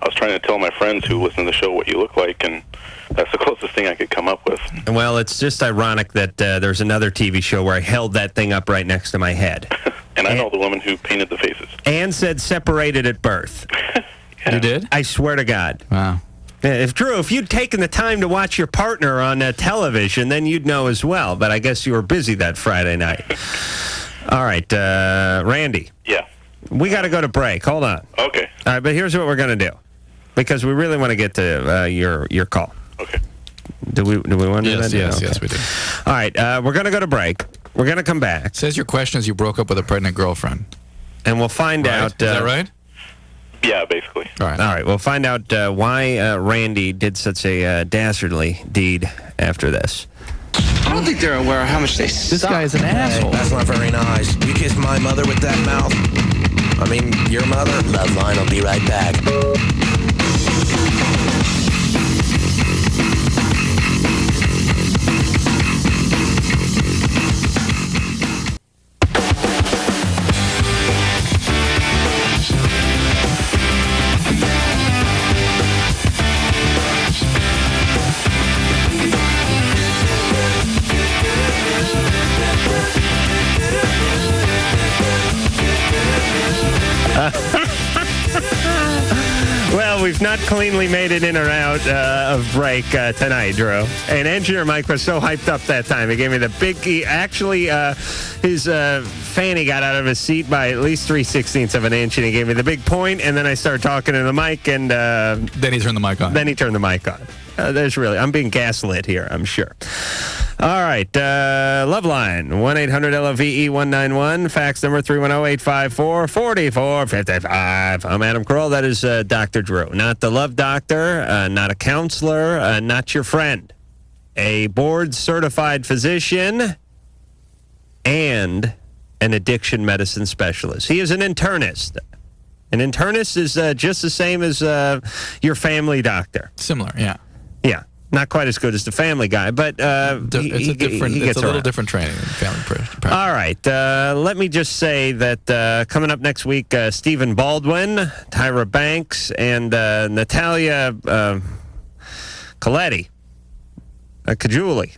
I was trying to tell my friends who listen to the show what you look like, and that's the closest thing I could come up with. Well, it's just ironic that there's another TV show where I held that thing up right next to my head. And I know the woman who painted the faces. And said separated at birth. You did? I swear to God. Wow. If you'd taken the time to watch your partner on television, then you'd know as well. But I guess you were busy that Friday night. All right, Randy. Yeah. We got to go to break. Hold on. Okay. All right, but here's what we're going to do, because we really want to get to your call. Okay. Do we want to do that? Yes, we do. All right, we're going to go to break. We're going to come back. It says your question is you broke up with a pregnant girlfriend. And we'll find out. Is that right? Yeah, basically. All right. We'll find out why Randy did such a dastardly deed after this. I don't think they're aware of how much they suck. This guy is an asshole. That's not very nice. You kissed my mother with that mouth? I mean, your mother? LoveLine will be right back. Well, we've not cleanly made it in or out of break tonight, Drew. And Engineer Mike was so hyped up that time. He gave me the big... his fanny got out of his seat by at least 3/16 of an inch, and he gave me the big point, and then I started talking to the mic, and... then he turned the mic on. Then he turned the mic on. I'm being gaslit here, I'm sure. All right, LoveLine, 1-800-LOVE-191, fax number 310-854-4455. I'm Adam Carolla. That is Dr. Drew, not the love doctor, not a counselor, not your friend. A board-certified physician and an addiction medicine specialist. He is an internist. An internist is just the same as your family doctor. Similar, yeah. Yeah, not quite as good as the family guy, but it's a little different training than family practice. All right, let me just say that coming up next week, Stephen Baldwin, Tyra Banks, and Natalia Coletti, Cajuli,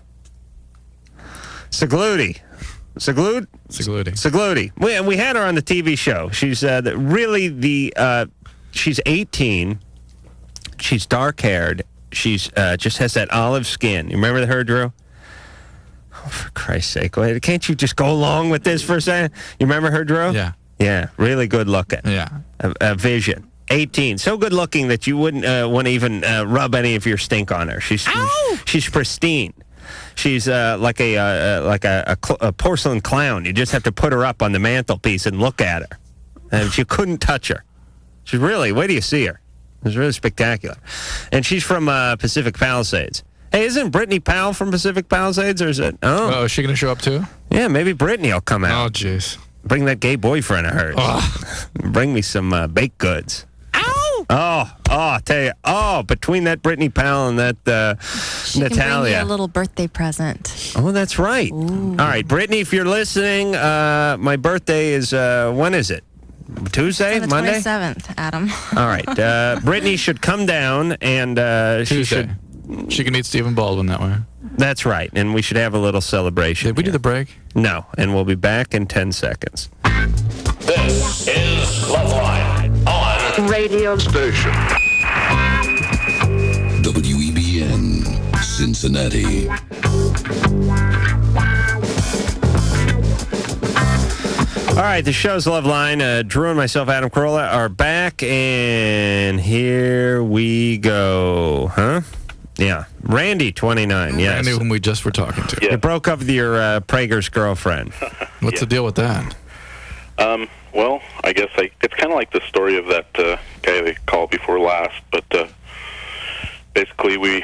Sagluti. We had her on the TV show. She's she's 18. She's dark-haired. She's just has that olive skin. You remember her, Drew? Oh, for Christ's sake. Can't you just go along with this for a second? You remember her, Drew? Yeah. Yeah, really good looking. Yeah. A vision. 18. So good looking that you wouldn't want to even rub any of your stink on her. She's pristine. She's like a porcelain clown. You just have to put her up on the mantelpiece and look at her. And you couldn't touch her. She's really, wait till you see her. It's really spectacular. And she's from Pacific Palisades. Hey, isn't Brittany Powell from Pacific Palisades, or is it? Oh, is she going to show up too? Yeah, maybe Brittany will come out. Oh, jeez. Bring that gay boyfriend of hers. Oh. Bring me some baked goods. Ow! I tell you. Oh, between that Brittany Powell and that She Natalia. can bring you a little birthday present. Oh, that's right. Ooh. All right, Brittany, if you're listening, my birthday is, when is it? Tuesday? On the Monday? 27th, Adam. All right. Brittany should come down, and she should... She can meet Stephen Baldwin that way. That's right, and we should have a little celebration. Did we do the break? No, and we'll be back in 10 seconds. This is LoveLine on Radio Station. WEBN, Cincinnati. All right, the show's LoveLine. Drew and myself, Adam Carolla, are back, and here we go. Huh? Yeah, Randy, 29, yes. Randy, whom we just were talking to. You broke up with your Prager's girlfriend. What's the deal with that? Well, I guess it's kind of like the story of that guy they called before last, but basically we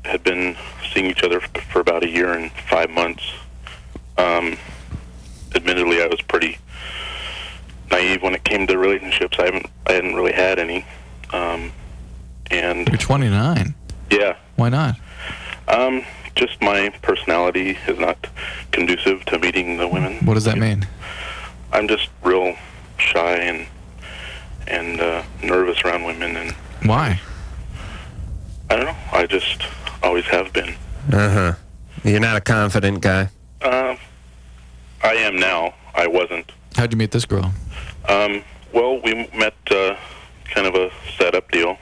had been seeing each other for about a year and 5 months. Admittedly, I was pretty naive when it came to relationships. I hadn't really had any. And you're 29. Yeah. Why not? Just my personality is not conducive to meeting the women. What does that mean? I'm just real shy and nervous around women. And why? I don't know. I just always have been. Uh-huh. You're not a confident guy? I am now. I wasn't. How'd you meet this girl? Well, we met kind of a setup deal.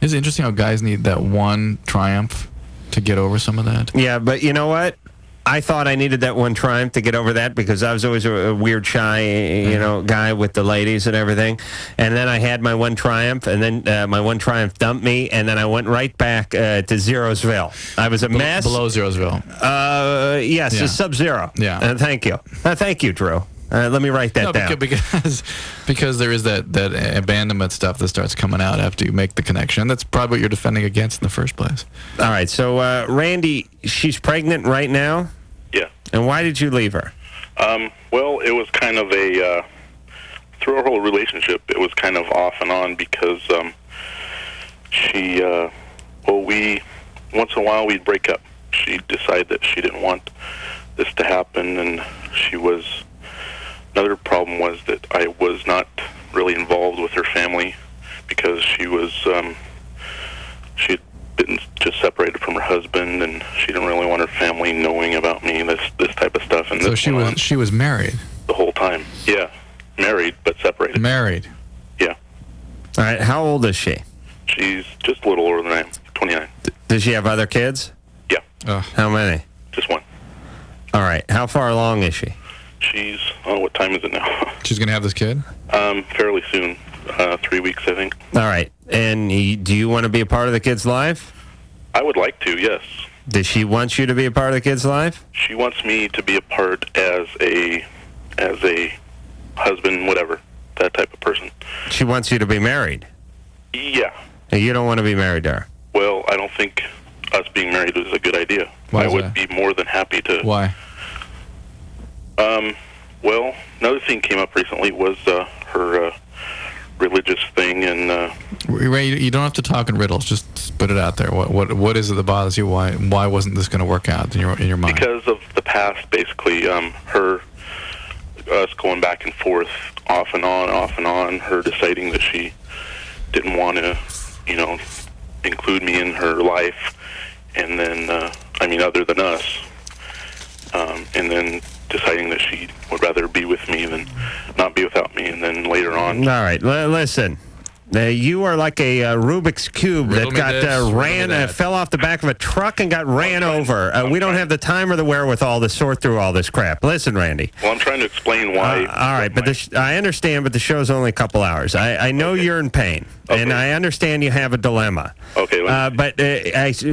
Is it interesting how guys need that one triumph to get over some of that? Yeah, but you know what? I thought I needed that one triumph to get over that because I was always a weird, shy, guy with the ladies and everything. And then I had my one triumph, and then my one triumph dumped me, and then I went right back to Zerosville. I was a mess. Below Zerosville. Yes, Yeah. Sub-Zero. Yeah. Thank you. Thank you, Drew. Let me write that down. Because there is that abandonment stuff that starts coming out after you make the connection. That's probably what you're defending against in the first place. All right, so Randy, she's pregnant right now? Yeah. And why did you leave her? Well, it was kind of a, through our whole relationship, it was kind of off and on because she, once in a while we'd break up. She'd decide that she didn't want this to happen, and another problem was that I was not really involved with her family because she had been just separated from her husband, and she didn't really want her family knowing about me, this type of stuff. And so she was married the whole time. Yeah, married but separated. Married. Yeah. All right, how old is she? She's just a little older than I am, 29. Does she have other kids? Yeah. How many? Just one. All right, how far along is she? She's, what time is it now? She's going to have this kid? Fairly soon. 3 weeks, I think. All right. And do you want to be a part of the kid's life? I would like to, yes. Does she want you to be a part of the kid's life? She wants me to be a part as a husband, whatever, that type of person. She wants you to be married? Yeah. And you don't want to be married to her? Well, I don't think us being married is a good idea. Why I is would that? be more than happy to. Why? Well, another thing came up recently was her religious thing, and Ray, you don't have to talk in riddles. Just spit it out there. What is it that bothers you? Why wasn't this going to work out in your mind? because of the past, basically, us going back and forth, off and on, her deciding that she didn't want to, include me in her life, and then, other than us, and then deciding that she would rather be with me than not be without me, and then later on. All right, listen. You are like a Rubik's Cube that got fell off the back of a truck and got ran over. We don't have the time or the wherewithal to sort through all this crap. Listen, Randy. Well, I'm trying to explain why. All right, but I understand, but the show's only a couple hours. I know you're in pain, and I understand you have a dilemma. Okay. But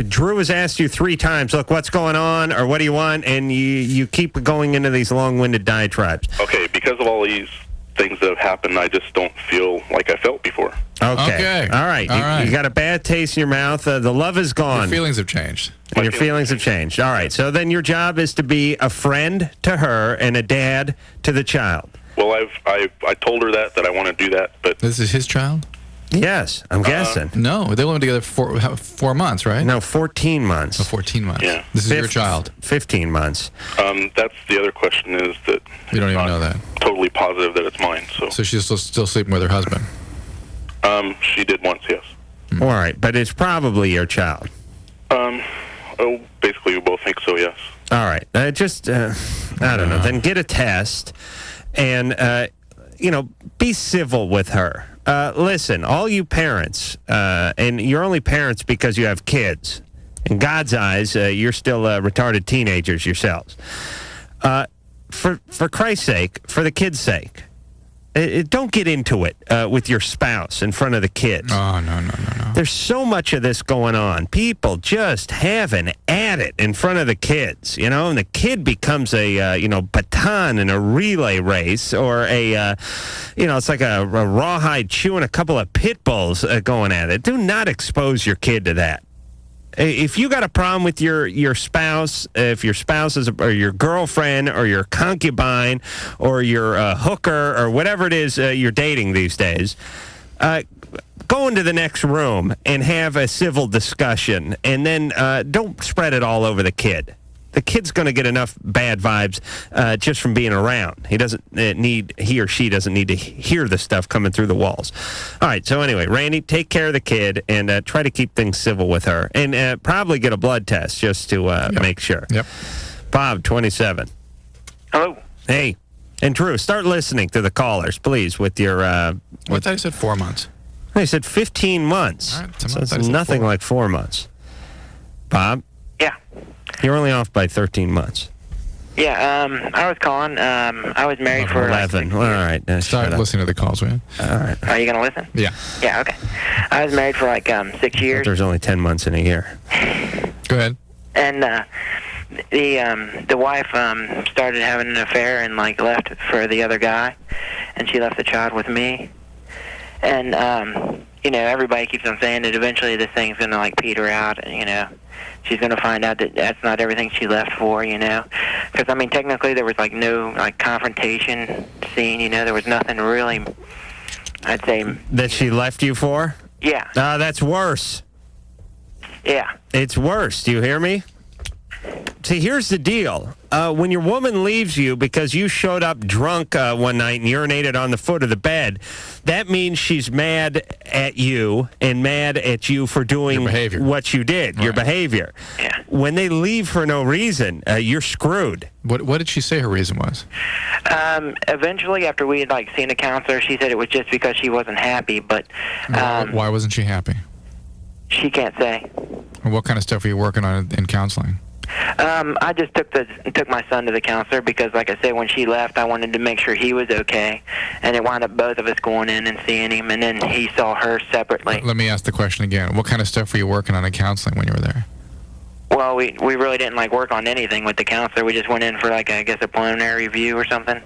Drew has asked you 3 times, look, what's going on, or what do you want, and you keep going into these long-winded diatribes. Okay, because of all these things that have happened, I just don't feel like I felt before. Okay. All right. You got a bad taste in your mouth. The love is gone. Your feelings have changed. And your feelings have changed. All right. So then your job is to be a friend to her and a dad to the child. Well, I told her that I want to do that, but This is his child? Yes, I'm guessing. No, they lived together for 4 months, right? No, 14 months. 14 months. Yeah. This is your child. 15 months. That's the other question is that You don't even know that. totally positive that it's mine. So she's still sleeping with her husband. She did once, yes. All right, but it's probably your child. Basically, we both think so, yes. All right. I don't know. Then get a test and, be civil with her. Listen, all you parents, and you're only parents because you have kids. In God's eyes, you're still retarded teenagers yourselves. For Christ's sake, for the kids' sake, don't get into it with your spouse in front of the kids. Oh, no. There's so much of this going on. People just having at it in front of the kids, and the kid becomes a, baton in a relay race or it's like a rawhide chewing a couple of pit bulls going at it. Do not expose your kid to that. If you got a problem with your spouse, if your spouse is or your girlfriend or your concubine or your hooker or whatever it is you're dating these days, go into the next room and have a civil discussion, and then don't spread it all over the kid. The kid's going to get enough bad vibes just from being around. He or she doesn't need to hear the stuff coming through the walls. All right, so anyway, Randy, take care of the kid and try to keep things civil with her. And probably get a blood test just to make sure. Yep. Bob, 27. Hello. Hey. And Drew, start listening to the callers, please, with your... What I said 4 months. I said 15 months. All right, so it's nothing like 4 months. Bob? Yeah. You're only off by 13 months. Yeah, I was calling. I was married for 11. All right. Start listening to the calls, man. All right. Are you going to listen? Yeah. Yeah, okay. I was married for 6 years. There's only 10 months in a year. Go ahead. And the wife started having an affair and left for the other guy, and she left the child with me. And everybody keeps on saying that eventually this thing's going to peter out, and she's going to find out that that's not everything she left for, because technically there was no confrontation scene, there was nothing really, I'd say, that she left you for. Yeah. That's worse. Yeah. It's worse. Do you hear me? See, here's the deal. When your woman leaves you because you showed up drunk one night and urinated on the foot of the bed, that means she's mad at you and mad at you for doing what you did, your behavior. Yeah. When they leave for no reason, you're screwed. What did she say her reason was? Eventually, after we had seen a counselor, she said it was just because she wasn't happy, but... Why wasn't she happy? She can't say. What kind of stuff were you working on in counseling? I just took my son to the counselor because, like I said, when she left, I wanted to make sure he was okay, and it wound up both of us going in and seeing him, and then he saw her separately. Let me ask the question again. What kind of stuff were you working on in counseling when you were there? Well, we really didn't work on anything with the counselor. We just went in for a preliminary review or something.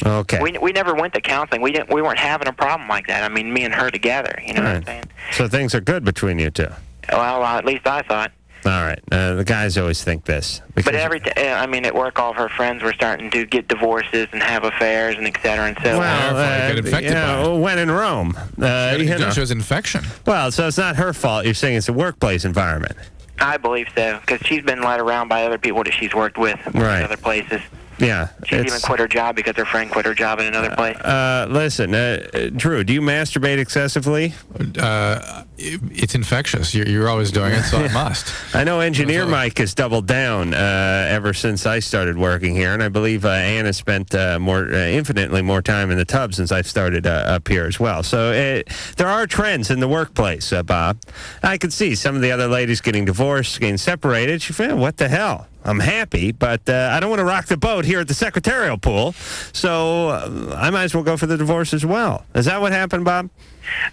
Okay. We never went to counseling. We weren't having a problem like that. Me and her together. You know what I'm saying? So things are good between you two. Well, at least I thought. All right. The guys always think this. But at work, all of her friends were starting to get divorces and have affairs and et cetera and so get infected by it. When in Rome. She was infection. Well, so it's not her fault. You're saying it's a workplace environment. I believe so, because she's been led around by other people that she's worked with in other places. Yeah. She's even quit her job because her friend quit her job in another place. Listen, Drew, do you masturbate excessively? It's infectious. You're always doing it, so I must. I know Engineer Mike has doubled down ever since I started working here, and I believe Anna spent infinitely more time in the tub since I've started up here as well. So there are trends in the workplace, Bob. I could see some of the other ladies getting divorced, getting separated. She felt, what the hell? I'm happy, but I don't want to rock the boat here at the secretarial pool, so I might as well go for the divorce as well. Is that what happened, Bob?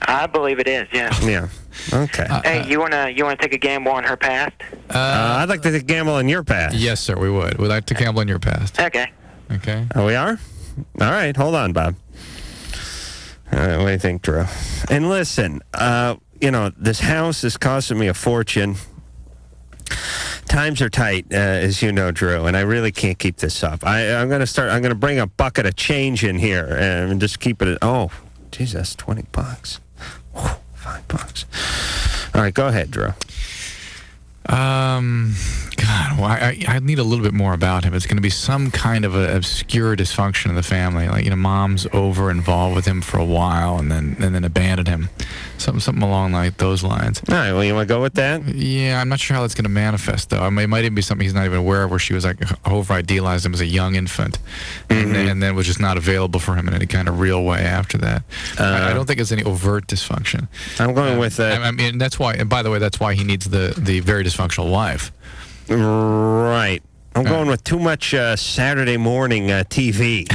I believe it is, yeah. Yeah. Okay. Hey, you wanna take a gamble on her past? I'd like to take a gamble on your past. Yes, sir, we would. We'd like to gamble on your past. Okay. Okay. Oh, we are? All right, hold on, Bob. What do you think, Drew? And listen, this house is costing me a fortune. Times are tight, as you know, Drew, and I really can't keep this up. I'm going to bring a bucket of change in here and just keep it at, oh, geez, that's $20. Whew, $5. All right, go ahead, Drew. God, well, I need a little bit more about him. It's going to be some kind of a obscure dysfunction in the family. Mom's involved with him for a while and then abandoned him. Something along those lines. All right, well, you want to go with that? Yeah, I'm not sure how that's going to manifest, though. It might even be something he's not even aware of, where she was over-idealized him as a young infant, and then was just not available for him in any kind of real way after that. I don't think it's any overt dysfunction. I'm going with that. I mean, that's why, and by the way, that's why he needs the very dysfunctional wife. Right. I'm going with too much Saturday morning TV.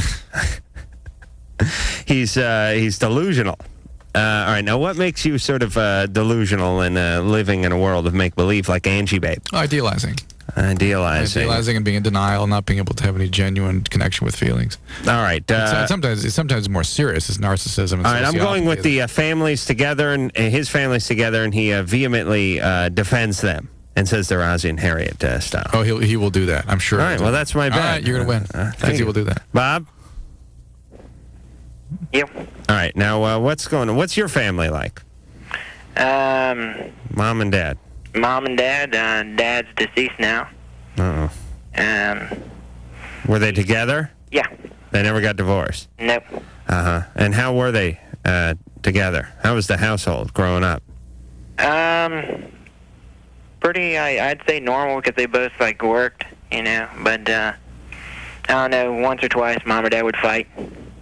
He's delusional. All right, now what makes you sort of delusional and living in a world of make-believe like Angie Babe? Idealizing. Idealizing And being in denial, not being able to have any genuine connection with feelings. All right. Sometimes more serious. It's narcissism. And all right, I'm going with the families together and his family's together, and he vehemently defends them and says they're Ozzie and Harriet style. Oh, he will do that. I'm sure. All right, well, that's my bet. All right, you're going to win. Because he will do that. Bob? Yep. All right, now what's going on? What's your family like? Mom and Dad. Mom and Dad. Dad's deceased now. Uh-oh. Were they together? Yeah. They never got divorced? Nope. Uh-huh. And how were they together? How was the household growing up? Pretty, I'd say normal because they both, like, worked, you know. But, I don't know, once or twice Mom or Dad would fight.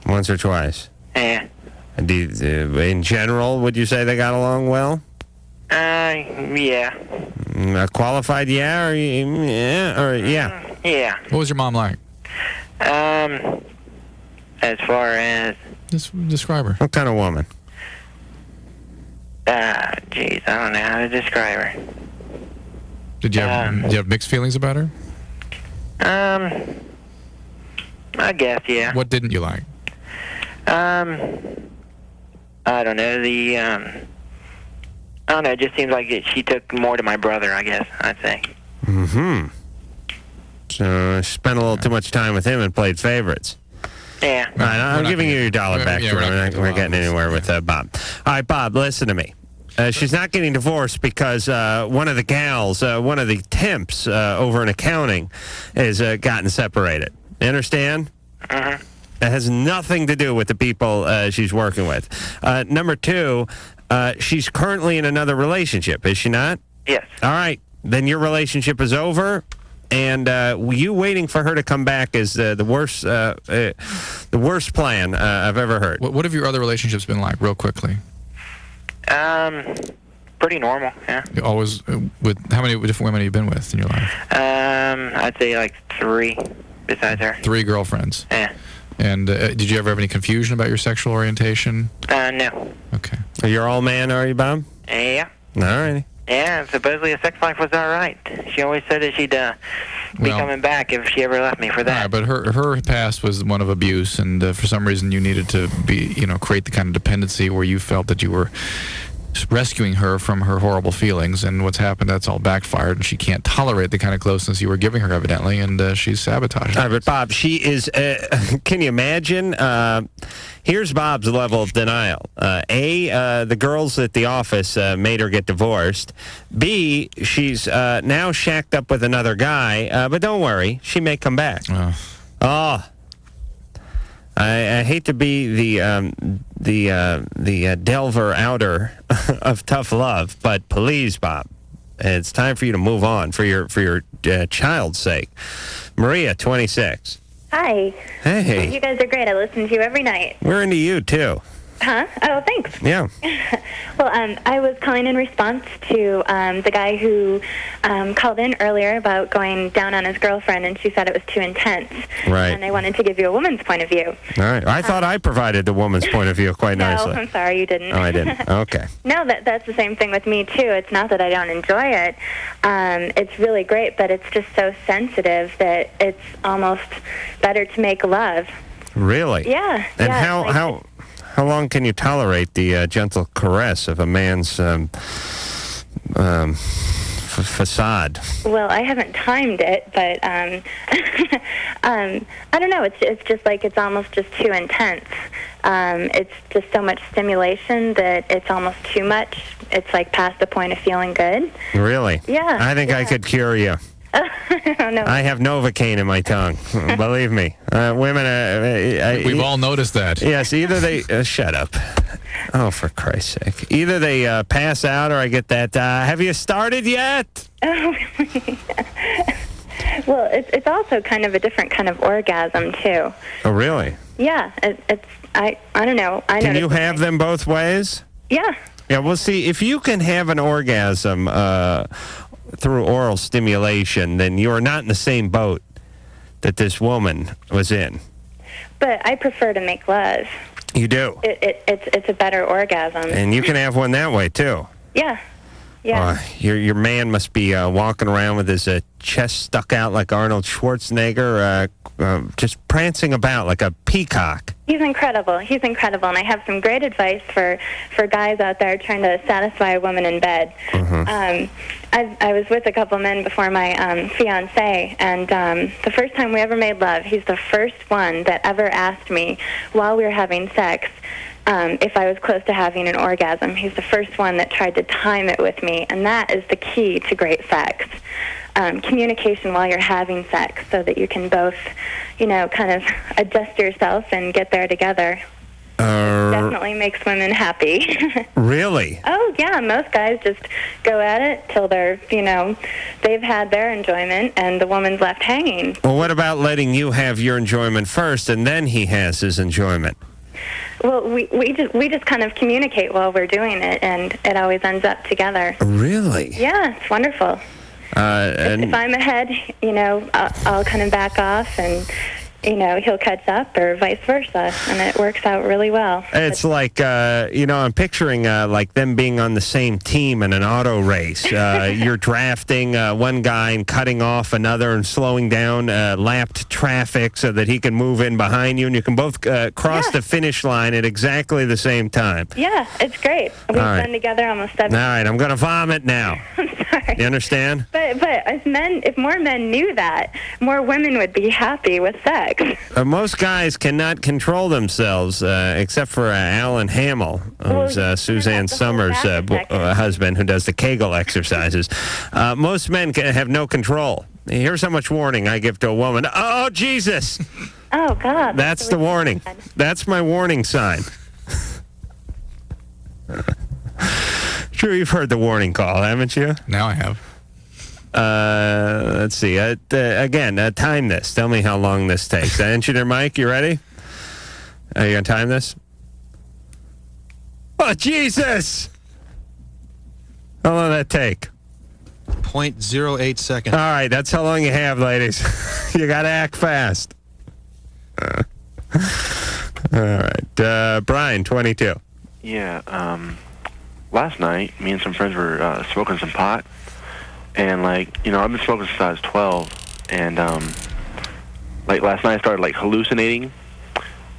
Once or twice? Yeah. In general, would you say they got along well? Yeah. A qualified yeah or yeah? Yeah. What was your mom like? As far as... Just describe her. What kind of woman? Jeez, I don't know how to describe her. Did you have mixed feelings about her? I guess, yeah. What didn't you like? I don't know, I don't know, it just seems like she took more to my brother, I guess, I'd say. Mm-hmm. So spent a little too much time with him and played favorites. Yeah. All right, I'm giving you your dollar back. We're getting anywhere with Bob. All right, Bob, listen to me. She's not getting divorced because one of the gals, one of the temps over in accounting has gotten separated. You understand? Uh-huh. It has nothing to do with the people she's working with. Number two, she's currently in another relationship, is she not? Yes. All right. Then your relationship is over, and you waiting for her to come back is the worst plan I've ever heard. What have your other relationships been like, real quickly? Pretty normal, yeah. You always with how many different women have you been with in your life? I'd say like 3 besides her. 3 girlfriends. Yeah. And did you ever have any confusion about your sexual orientation? No. Okay. You're all man, are you, Bob? Yeah. All righty. Yeah, supposedly the sex life was all right. She always said that she'd be coming back if she ever left me for that. Right, but her past was one of abuse, and for some reason you needed to create the kind of dependency where you felt that you were rescuing her from her horrible feelings, and what's happened, that's all backfired, and she can't tolerate the kind of closeness you were giving her, evidently, and she's sabotaged. All right, but Bob, she is, can you imagine? Here's Bob's level of denial. The girls at the office made her get divorced. B, she's now shacked up with another guy, but don't worry, she may come back. Oh. I hate to be the delver outer of tough love, but please, Bob, it's time for you to move on for your child's sake. Maria, 26. Hi. Hey. You guys are great. I listen to you every night. We're into you too. Huh? Oh, thanks. Yeah. Well, I was calling in response to the guy who called in earlier about going down on his girlfriend, and she said it was too intense. Right. And I wanted to give you a woman's point of view. All right. I thought I provided the woman's point of view quite nicely. No, I'm sorry, you didn't. Oh, I didn't. Okay. No, that's the same thing with me, too. It's not that I don't enjoy it. It's really great, but it's just so sensitive that it's almost better to make love. Really? Yeah. And yeah, how long can you tolerate the gentle caress of a man's facade? Well, I haven't timed it, but I don't know. It's just like it's almost just too intense. It's just so much stimulation that it's almost too much. It's like past the point of feeling good. Really? Yeah. I think I could cure you. I don't know. I have Novocaine in my tongue. Believe me. Women... We've all noticed that. Yes, either they... shut up. Oh, for Christ's sake. Either they pass out or I get that... have you started yet? Oh, really? Well, it's also kind of a different kind of orgasm, too. Oh, really? Yeah. I don't know. Can you have them both ways? Yeah. Yeah, well, see, if you can have an orgasm... through oral stimulation, then you're not in the same boat that this woman was in. But I prefer to make love. You do. It's a better orgasm. And you can have one that way, too. Yeah. Yeah. Your man must be walking around with his chest stuck out like Arnold Schwarzenegger, just prancing about like a peacock. He's incredible. He's incredible, and I have some great advice for guys out there trying to satisfy a woman in bed. I was with a couple men before my fiance, and the first time we ever made love, he's the first one that ever asked me while we were having sex if I was close to having an orgasm. He's the first one that tried to time it with me, and that is the key to great sex. Communication while you're having sex so that you can both, kind of adjust yourself and get there together. Definitely makes women happy. Really? Oh, yeah. Most guys just go at it till they're, they've had their enjoyment and the woman's left hanging. Well, what about letting you have your enjoyment first and then he has his enjoyment? Well, we just kind of communicate while we're doing it, and it always ends up together. Really? Yeah, it's wonderful. If I'm ahead, I'll kind of back off, and he'll catch up, or vice versa, and it works out really well. It's like, I'm picturing like them being on the same team in an auto race. You're drafting one guy and cutting off another and slowing down lapped traffic so that he can move in behind you, and you can both cross the finish line at exactly the same time. Yeah, it's great. We've been together almost 7 years. All right, I'm going to vomit now. I'm sorry. You understand? But if more men knew that, more women would be happy with sex. Most guys cannot control themselves, except for Alan Hamill, who's Suzanne Summers' husband, who does the Kegel exercises. Most men have no control. Here's how much warning I give to a woman. Oh, Jesus! Oh, God. That's the warning. That's my warning sign. Sure, you've heard the warning call, haven't you? Now I have. Let's see. Again, time this. Tell me how long this takes. Engineer Mike, you ready? Are you going to time this? Oh, Jesus! How long did that take? 0.08 seconds. All right, that's how long you have, ladies. You got to act fast. All right. Brian, 22. Yeah, last night, me and some friends were smoking some pot. And, I've been smoking since I was 12. And, last night I started, hallucinating.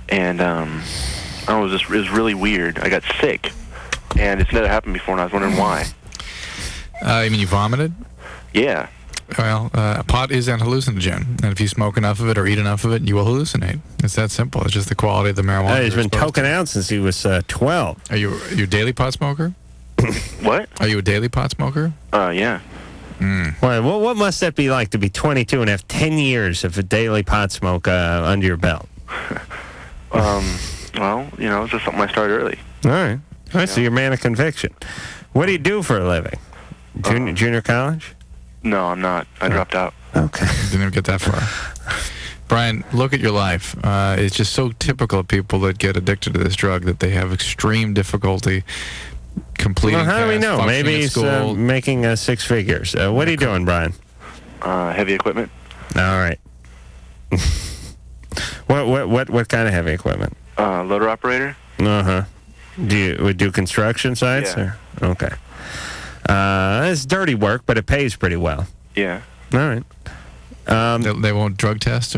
And, it was really weird. I got sick. And it's never happened before, and I was wondering why. You mean you vomited? Yeah. Well, pot is an hallucinogen. And if you smoke enough of it or eat enough of it, you will hallucinate. It's that simple. It's just the quality of the marijuana. He's been toking out since he was 12. Are you a daily pot smoker? What? Are you a daily pot smoker? Yeah. Well, what must that be like to be 22 and have 10 years of a daily pot smoke under your belt? Well, it's just something I started early. All right. All right, so you're a man of conviction. What do you do for a living? Junior college? No, I'm not. I dropped out. Okay. Didn't even get that far. Brian, look at your life. It's just so typical of people that get addicted to this drug that they have extreme difficulty completing. Well, how do we know? Maybe he's school. making 6 figures. What are you doing, Brian? Heavy equipment. All right. What kind of heavy equipment? Loader operator. Uh-huh. Do you do construction sites? Yeah. Or? Okay. It's dirty work, but it pays pretty well. Yeah. All right. They won't drug test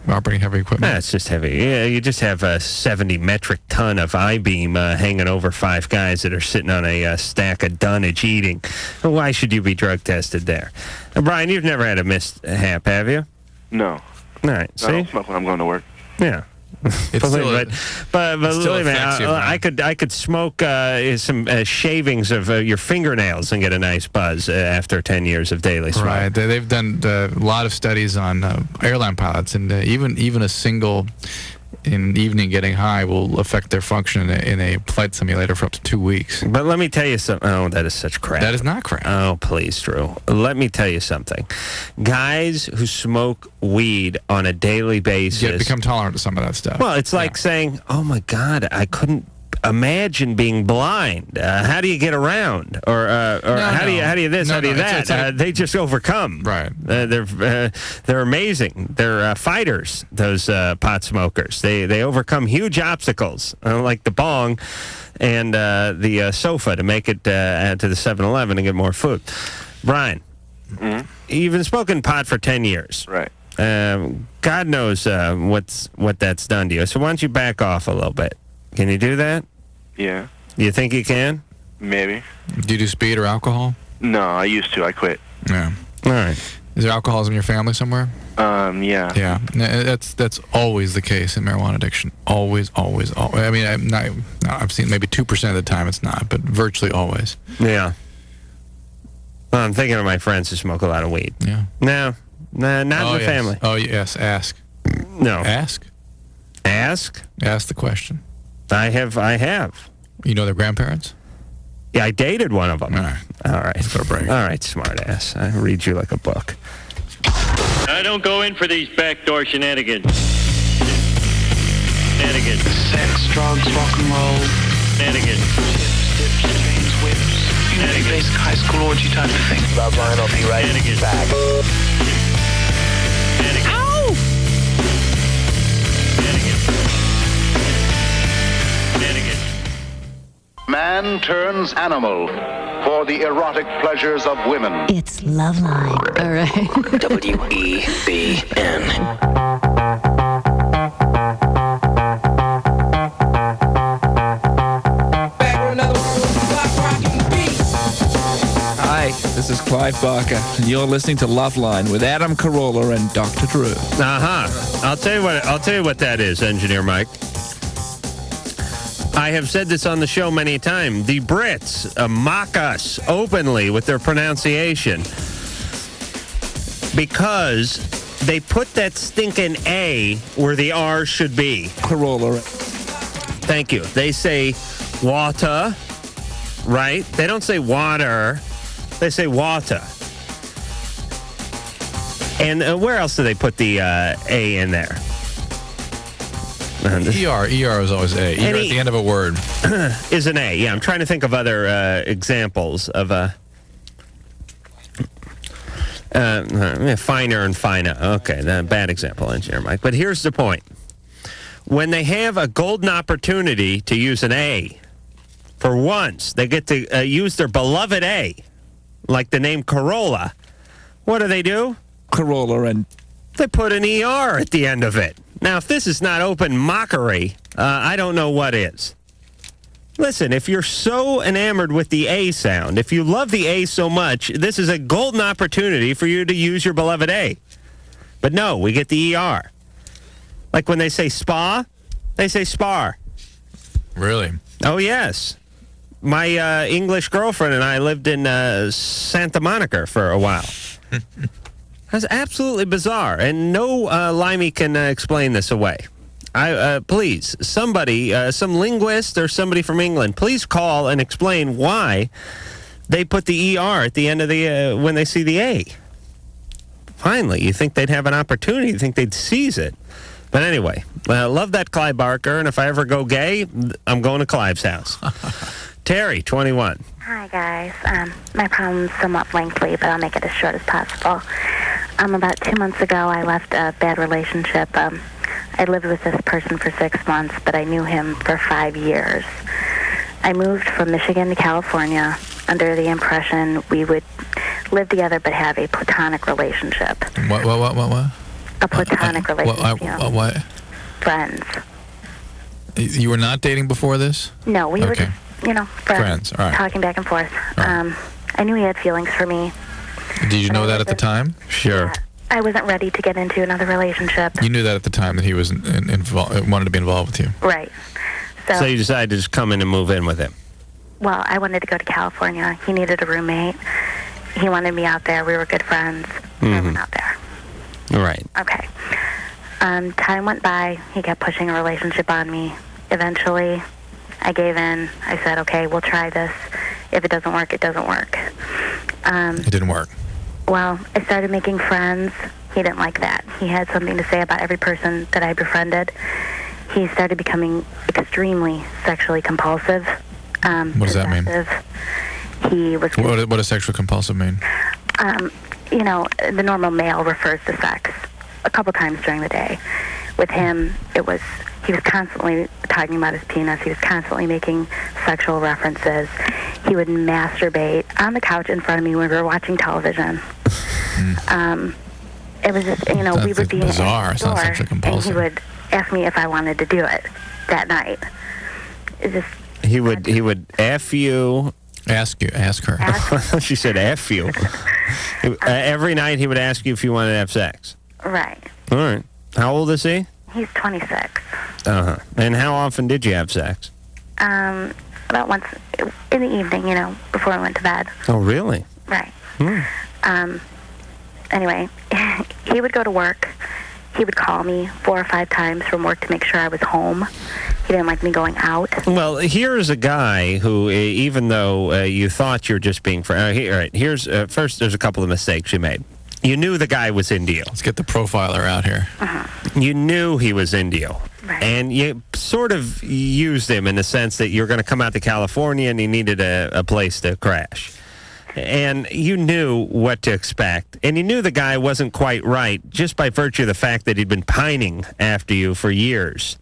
operating heavy equipment? Nah, it's just heavy. Yeah, you just have a 70 metric ton of I-beam hanging over 5 guys that are sitting on a stack of dunnage eating. Why should you be drug tested there? Brian, you've never had a mishap, have you? No. All right. I don't smoke when I'm going to work. Yeah. But believe me, I could smoke some shavings of your fingernails and get a nice buzz after 10 years of daily smoke. Right. They've done a lot of studies on airline pilots, and even a single evening getting high will affect their function in a flight simulator for up to 2 weeks. But let me tell you something. Oh, that is such crap. That is not crap. Oh, please, Drew. Let me tell you something. Guys who smoke weed on a daily basis become tolerant to some of that stuff. Well, it's like saying, "Oh my God, I couldn't imagine being blind. How do you get around? Or how do you this? How do you that? It's like, they just overcome. Right. They're amazing. They're fighters. Those pot smokers. They overcome huge obstacles, like the bong and the sofa to make it to the 7-Eleven and get more food. Brian, you've been smoking pot for 10 years. Right. God knows what that's done to you. So why don't you back off a little bit? Can you do that? Yeah. You think you can? Maybe. Do you do speed or alcohol? No, I used to. I quit. Yeah. All right. Is there alcoholism in your family somewhere? Yeah. Yeah. That's always the case in marijuana addiction. Always. I mean, I've seen maybe 2% of the time it's not, but virtually always. Yeah. Well, I'm thinking of my friends who smoke a lot of weed. Yeah. No, not in the family. Oh, yes. Ask. No. Ask? Ask? Ask the question. I have. You know their grandparents? Yeah, I dated one of them. All right. All right. Let's go to break. All right, smart ass. I read you like a book. I don't go in for these backdoor shenanigans. Sex, drugs, rock and roll. Shenanigans. Dips, chains, whips. You know, basic high school orgy type of thing. LoveLine will be right back. Man turns animal for the erotic pleasures of women. It's LoveLine. All right. WEBN. Hi, this is Clive Barker, and you're listening to LoveLine with Adam Carolla and Dr. Drew. I'll tell you what that is, Engineer Mike. I have said this on the show many times. The Brits mock us openly with their pronunciation because they put that stinking A where the R should be. Carolla. Thank you. They say water, right? They don't say water. They say water. And where else do they put the A in there? ER is always A. ER at the end of a word. Is an A. Yeah, I'm trying to think of other examples of finer and finer. Okay, bad example, Engineer Mike. But here's the point. When they have a golden opportunity to use an A, for once, they get to use their beloved A, like the name Corolla. What do? Carolla, and they put an ER at the end of it. Now, if this is not open mockery, I don't know what is. Listen, if you're so enamored with the A sound, if you love the A so much, this is a golden opportunity for you to use your beloved A. But no, we get the ER. Like when they say spa, they say spar. Really? Oh, yes. My English girlfriend and I lived in Santa Monica for a while. That's absolutely bizarre, and no limey can explain this away. Please, somebody, some linguist or somebody from England, please call and explain why they put the ER at the end of the when they see the A. Finally, you think they'd have an opportunity, you think they'd seize it. But anyway, love that Clive Barker, and if I ever go gay, I'm going to Clive's house. Terry, 21. Hi, guys. My problem's somewhat lengthy, but I'll make it as short as possible. About 2 months ago, I left a bad relationship. I lived with this person for 6 months, but I knew him for 5 years. I moved from Michigan to California under the impression we would live together but have a platonic relationship. What? A platonic relationship. What? Friends. You were not dating before this? No, we were just, friends. All right. Talking back and forth. I knew he had feelings for me. Did you know that at the time? Sure. I wasn't ready to get into another relationship. You knew that at the time that he was wanted to be involved with you. Right. So you decided to just come in and move in with him. Well, I wanted to go to California. He needed a roommate. He wanted me out there. We were good friends. I went out there. Right. Okay. Time went by. He kept pushing a relationship on me. Eventually, I gave in. I said, okay, we'll try this. If it doesn't work, it doesn't work. It didn't work. Well, I started making friends. He didn't like that. He had something to say about every person that I befriended. he started becoming extremely sexually compulsive. What does that mean? He was. What does sexual compulsive mean? You know, the normal male refers to sex a couple times during the day. With him, he was constantly talking about his penis. He was constantly making sexual references. He would masturbate on the couch in front of me when we were watching television. It was just, you know, we would be bizarre. It's not sexually and compulsive. he would ask me if I wanted to do it that night. It just He would F you. Ask her. She said F you. Every night he would ask you if you wanted to have sex. Right. All right. How old is he? He's 26. Uh-huh. And how often did you have sex? About once in the evening, you know, before I went to bed. Oh, really? Right. Hmm. Anyway, he would go to work. He would call me 4 or 5 times from work to make sure I was home. He didn't like me going out. Well, here's a guy who, even though you thought you were just being friends... all right, here's... first, there's a couple of mistakes you made. You knew the guy was into you. Let's get the profiler out here. You knew he was into you. Right. And you sort of used him in the sense that you're going to come out to California and he needed a place to crash. And you knew what to expect. And you knew the guy wasn't quite right just by virtue of the fact that he'd been pining after you for years.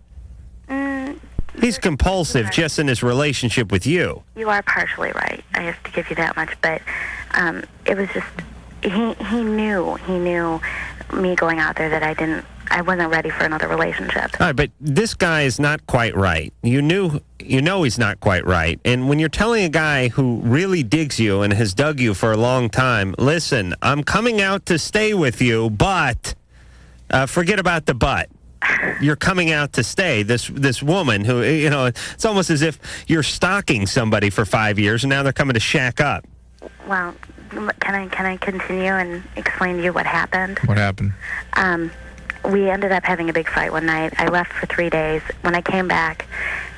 He's compulsive just in his relationship with you. You are partially right. I have to give you that much. But it was just, he knew me going out there that I wasn't ready for another relationship. All right, but this guy is not quite right. You know he's not quite right. And when you're telling a guy who really digs you and has dug you for a long time, listen, I'm coming out to stay with you, but forget about the but. You're coming out to stay. This woman who, you know, it's almost as if you're stalking somebody for 5 years and now they're coming to shack up. Well, can I continue and explain to you what happened? What happened? We ended up having a big fight one night. I left for 3 days. When I came back,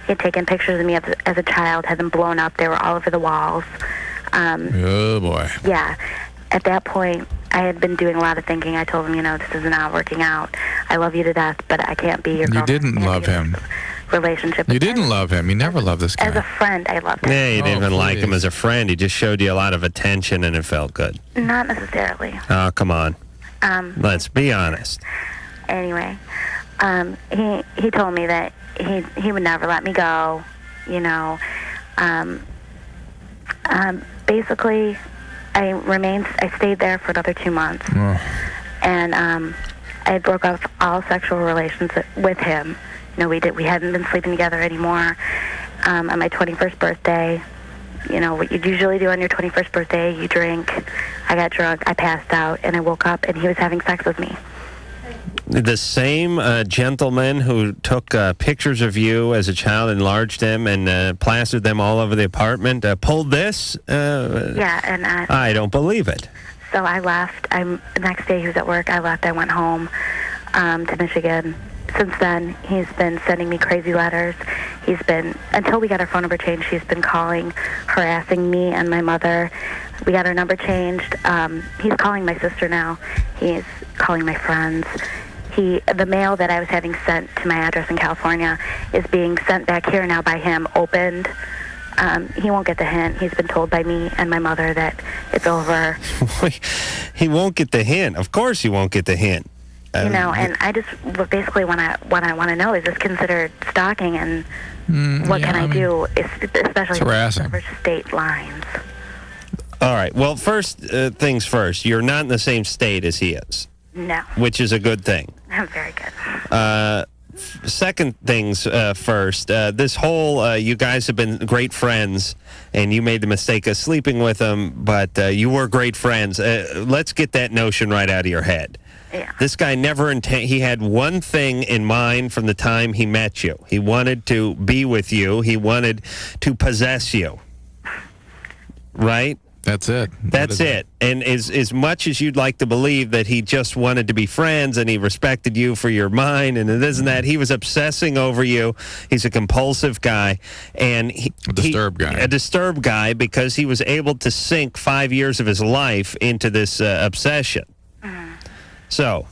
he had taken pictures of me as a child, had them blown up. They were all over the walls. Oh, boy. Yeah. At that point, I had been doing a lot of thinking. I told him, you know, this is not working out. I love you to death, but I can't be your girlfriend. You didn't love him. Relationship. You didn't love him. You never loved this guy. As a friend, I loved him. Yeah, you didn't even like him as a friend. He just showed you a lot of attention and it felt good. Not necessarily. Oh, come on. Let's be honest. Anyway, he told me that he would never let me go, you know. Basically, I stayed there for another 2 months. And I broke off all sexual relations with him. You know, we hadn't been sleeping together anymore. On my 21st birthday, you know, what you usually do on your 21st birthday, you drink. I got drunk, I passed out, and I woke up, and he was having sex with me. The same gentleman who took pictures of you as a child, enlarged them, and plastered them all over the apartment, pulled this? Yeah, and I don't believe it. So I left. The next day he was at work. I left. I went home to Michigan. Since then, he's been sending me crazy letters. He's been, until we got our phone number changed, he's been calling, harassing me and my mother. We got our number changed. He's calling my sister now. He's calling my friends. The mail that I was having sent to my address in California is being sent back here now by him, opened. He won't get the hint. He's been told by me and my mother that it's over. He won't get the hint. Of course he won't get the hint. You know, and I just basically what I want to know is this considered stalking, and what can I do, especially over state lines. All right. Well, first things first. You're not in the same state as he is. No. Which is a good thing. Very good. Second things first. This whole you guys have been great friends, and you made the mistake of sleeping with him, but you were great friends. Let's get that notion right out of your head. Yeah. This guy never he had one thing in mind from the time he met you. He wanted to be with you. He wanted to possess you. Right? That's it. That's it. And as much as you'd like to believe that he just wanted to be friends and he respected you for your mind and this and that, he was obsessing over you. He's a compulsive guy. And a disturbed guy because he was able to sink 5 years of his life into this obsession. So,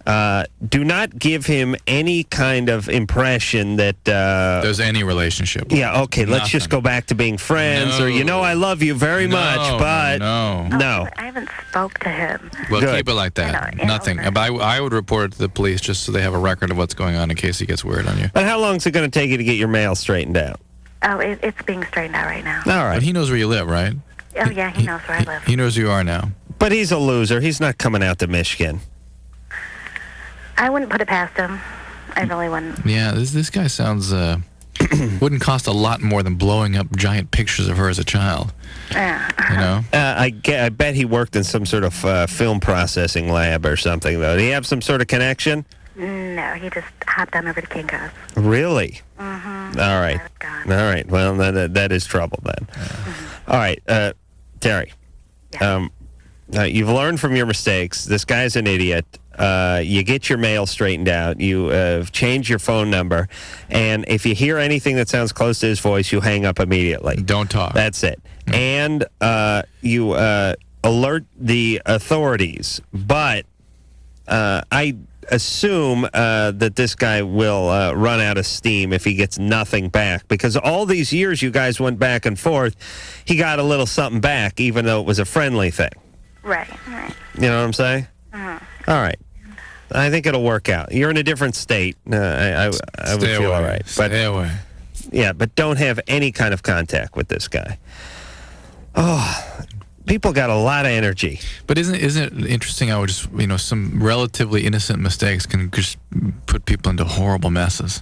do not give him any kind of impression that there's any relationship. Yeah, okay, let's just go back to being friends, or I love you very much, but no. I haven't spoke to him. Well, keep it like that. Nothing. But I would report it to the police just so they have a record of what's going on in case he gets weird on you. But how long is it going to take you to get your mail straightened out? Oh, it's being straightened out right now. All right. But he knows where you live, right? Oh, yeah, he knows where I live. He knows who you are now. But he's a loser. He's not coming out to Michigan. I wouldn't put it past him. I really wouldn't. Yeah, this guy sounds wouldn't cost a lot more than blowing up giant pictures of her as a child. You know? I bet he worked in some sort of film processing lab or something, though. Did he have some sort of connection? No, he just hopped on over to Kinko's. Really? Mm-hmm. All right. All right. Well, that is trouble then. All right, Terry. Yeah. You've learned from your mistakes. This guy's an idiot. You get your mail straightened out. You change your phone number. And if you hear anything that sounds close to his voice, you hang up immediately. Don't talk. That's it. And you alert the authorities. But I assume that this guy will run out of steam if he gets nothing back. Because all these years you guys went back and forth, he got a little something back, even though it was a friendly thing. Right. You know what I'm saying? All right. I think it'll work out. You're in a different state. I would feel all right. Stay away. Yeah, but don't have any kind of contact with this guy. Oh, people got a lot of energy. But isn't it interesting how just some relatively innocent mistakes can just put people into horrible messes?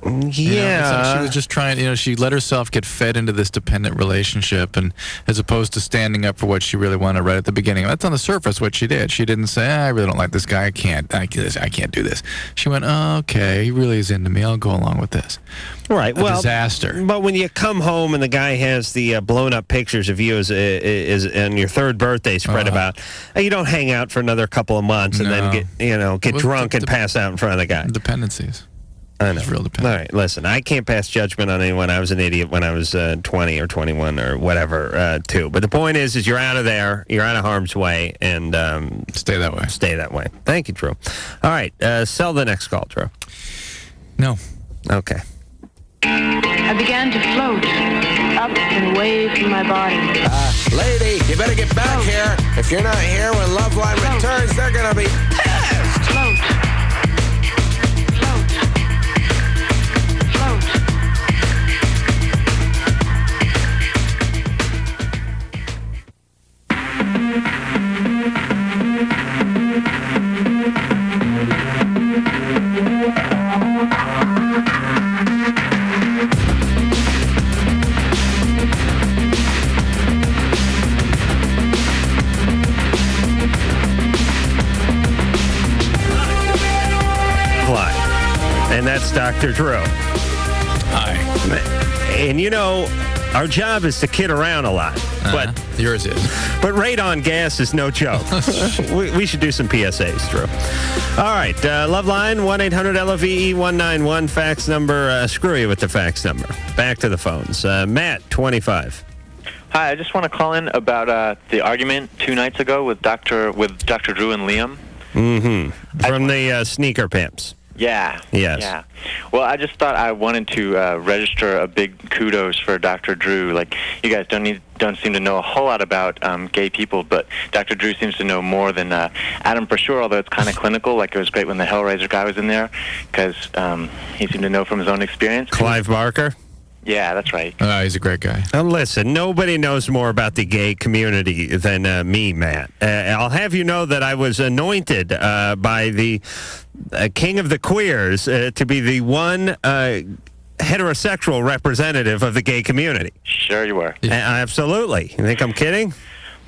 Yeah. She was just trying, she let herself get fed into this dependent relationship, and as opposed to standing up for what she really wanted right at the beginning. That's on the surface what she did. She didn't say, I really don't like this guy. I can't do this. She went, oh, okay, he really is into me. I'll go along with this. Right. Disaster. But when you come home and the guy has the blown up pictures of you as on your third birthday spread about, you don't hang out for another couple of months and then get drunk and pass out in front of the guy. Dependencies. I know. It's real dependent. All right, listen, I can't pass judgment on anyone. I was an idiot when I was 20 or 21 or whatever, too. But the point is you're out of there, you're out of harm's way, and stay that way. Stay that way. Thank you, Drew. All right, sell the next call, Drew. No. Okay. I began to float up and away from my body. Lady, you better get back here. If you're not here when LoveLine returns, they're going to be pissed. Float. And that's Dr. Drew. Hi. And our job is to kid around a lot. But yours is. But radon gas is no joke. we should do some PSAs, Drew. All right. LoveLine, 1-800-LOVE-191. Fax number. Screw you with the fax number. Back to the phones. Matt, 25. Hi, I just want to call in about the argument 2 nights ago with Dr. Drew and Liam. Mm-hmm. From the sneaker pimps. Yeah. Yes. Yeah. Well, I just thought I wanted to register a big kudos for Dr. Drew. Like, you guys don't seem to know a whole lot about gay people, but Dr. Drew seems to know more than Adam for sure, although it's kind of clinical. Like, it was great when the Hellraiser guy was in there, because he seemed to know from his own experience. Clive Barker? Yeah, that's right. He's a great guy. Listen, nobody knows more about the gay community than me, Matt. I'll have you know that I was anointed by the king of the queers to be the one heterosexual representative of the gay community. Sure you were. Absolutely. You think I'm kidding?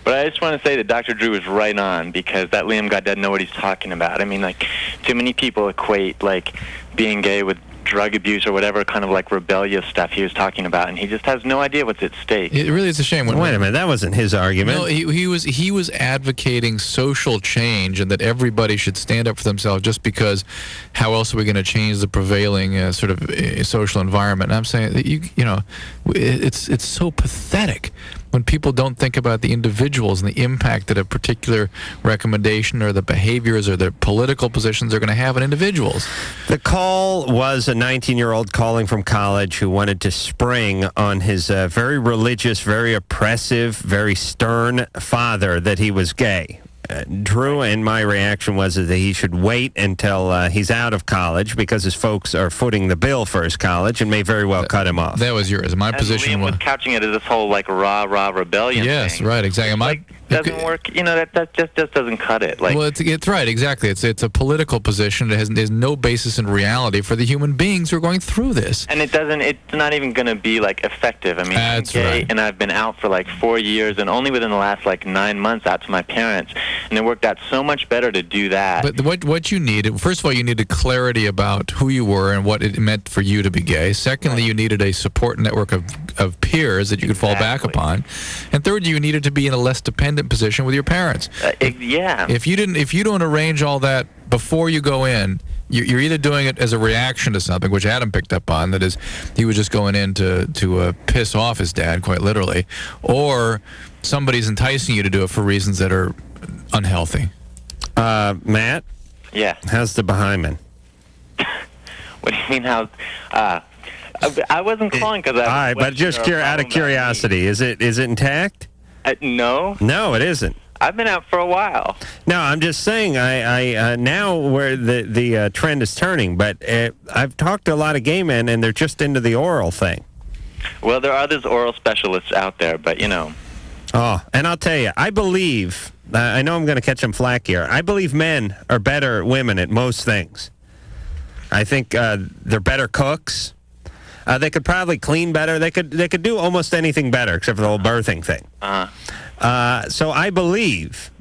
But I just want to say that Dr. Drew is right on, because that Liam guy doesn't know what he's talking about. I mean, like, too many people equate, like, being gay with drug abuse or whatever kind of like rebellious stuff he was talking about, and he just has no idea what's at stake. It really is a shame. Wait a minute, that wasn't his argument. No, he was advocating social change and that everybody should stand up for themselves, just because how else are we going to change the prevailing sort of social environment? And I'm saying that it's so pathetic when people don't think about the individuals and the impact that a particular recommendation or the behaviors or the political positions are going to have on individuals. The call was a 19-year-old calling from college who wanted to spring on his very religious, very oppressive, very stern father that he was gay. Drew, and my reaction was that he should wait until he's out of college because his folks are footing the bill for his college and may very well cut him off. That was yours. My position Liam was couching it as this whole like rah rebellion. Yes, thing. right, exactly. Doesn't work. That just doesn't cut it. Like, well, it's right, exactly. It's a political position. There's no basis in reality for the human beings who are going through this. And it's not even going to be like effective. I mean, I'm gay, right. And I've been out for like 4 years, and only within the last like 9 months out to my parents, and it worked out so much better to do that. But what you needed, first of all, you needed clarity about who you were and what it meant for you to be gay. Secondly, you needed a support network of peers that you could fall back upon. And third, you needed to be in a less dependent position with your parents. Yeah. If you don't arrange all that before you go in, you're either doing it as a reaction to something, which Adam picked up on, that is, he was just going in to piss off his dad, quite literally, or somebody's enticing you to do it for reasons that are unhealthy. Matt? Yeah. How's the Bahamian? What do you mean, how? I wasn't calling because I. All right, but just out of curiosity, is it intact? No. No, it isn't. I've been out for a while. No, I'm just saying. I now where the trend is turning, but I've talked to a lot of gay men, and they're just into the oral thing. Well, there are those oral specialists out there, but you know. Oh, and I'll tell you, I believe. I know I'm going to catch some flack here. I believe men are better women at most things. I think they're better cooks. They could probably clean better. They could do almost anything better except for the whole birthing thing. So I believe.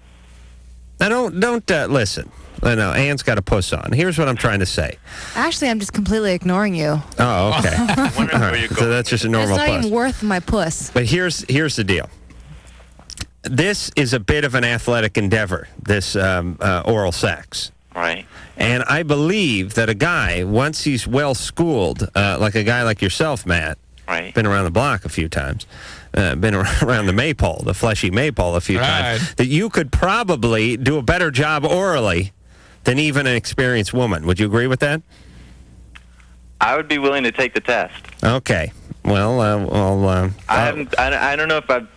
Now don't listen. I know Anne's got a puss on. Here's what I'm trying to say. Actually, I'm just completely ignoring you. Oh, okay. All right. So that's just a normal puss. It's not puss. even worth my puss. But here's the deal. This is a bit of an athletic endeavor, this oral sex. Right. And I believe that a guy, once he's well-schooled, like a guy like yourself, Matt, right. Been around the block a few times, been around the maypole, the fleshy maypole a few times, that you could probably do a better job orally than even an experienced woman. Would you agree with that? I would be willing to take the test. Okay. Well, I don't know if I've...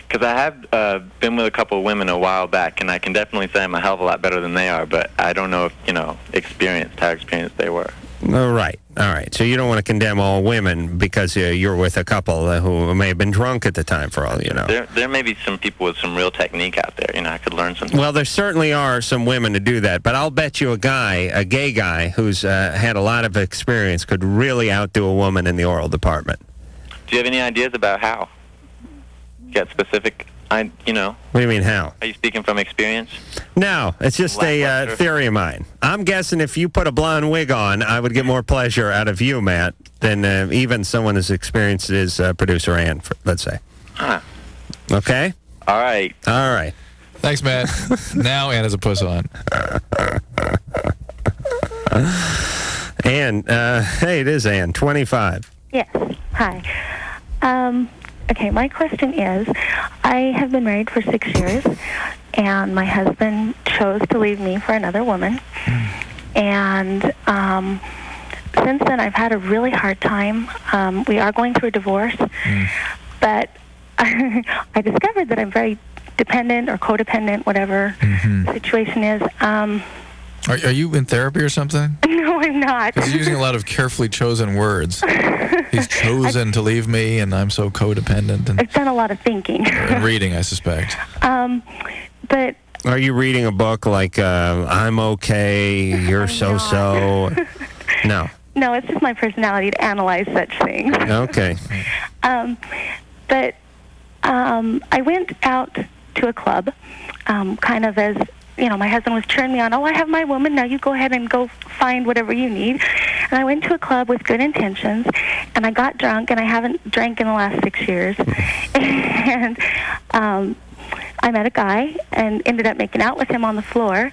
Because I have been with a couple of women a while back, and I can definitely say I'm a hell of a lot better than they are, but I don't know if, how experienced they were. All right. So you don't want to condemn all women because you're with a couple who may have been drunk at the time, for all you know. There may be some people with some real technique out there. I could learn something. Well, there certainly are some women to do that, but I'll bet you a gay guy who's had a lot of experience could really outdo a woman in the oral department. Do you have any ideas about how? Get specific, What do you mean, how? Are you speaking from experience? No, it's just a theory of mine. I'm guessing if you put a blonde wig on, I would get more pleasure out of you, Matt, than even someone as experienced as producer Ann, let's say. Huh. Okay? All right. Thanks, Matt. Now Ann has a puss on. Ann, hey, it is Ann, 25. Yes. Hi. Okay, my question is, I have been married for 6 years, and my husband chose to leave me for another woman. And since then, I've had a really hard time. We are going through a divorce, but I discovered that I'm very dependent or codependent, whatever the situation is. Are you in therapy or something? No, I'm not. He's using a lot of carefully chosen words. He's chosen to leave me, and I'm so codependent. And I've done a lot of thinking. and reading, I suspect. But are you reading a book like I'm Okay, You're So-So? No. No, it's just my personality to analyze such things. Okay. But I went out to a club, kind of as, my husband was cheering me on. Oh, I have my woman. Now you go ahead and go find whatever you need. And I went to a club with good intentions, and I got drunk, and I haven't drank in the last 6 years. And I met a guy and ended up making out with him on the floor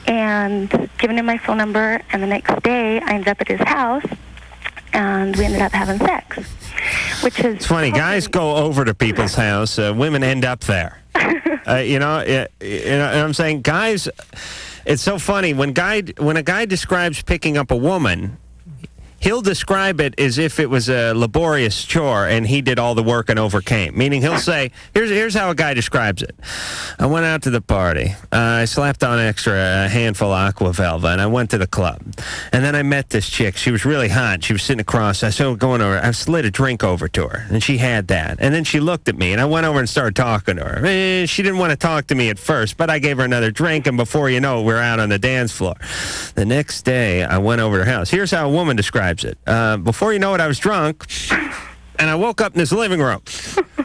and giving him my phone number. And the next day, I ended up at his house, and we ended up having sex. which is It's funny. Guys go over to people's house. Women end up there. You know, and I'm saying, guys, it's so funny when a guy describes picking up a woman, he'll describe it as if it was a laborious chore and he did all the work and overcame. Meaning he'll say, here's how a guy describes it. I went out to the party. I slapped on a handful of Aqua Velva, and I went to the club. And then I met this chick. She was really hot. She was sitting across. I started going over. I slid a drink over to her, and she had that. And then she looked at me, and I went over and started talking to her. She didn't want to talk to me at first, but I gave her another drink, and before you know it, we're out on the dance floor. The next day, I went over to her house. Here's how a woman describes it. Before you know it, I was drunk, and I woke up in this living room.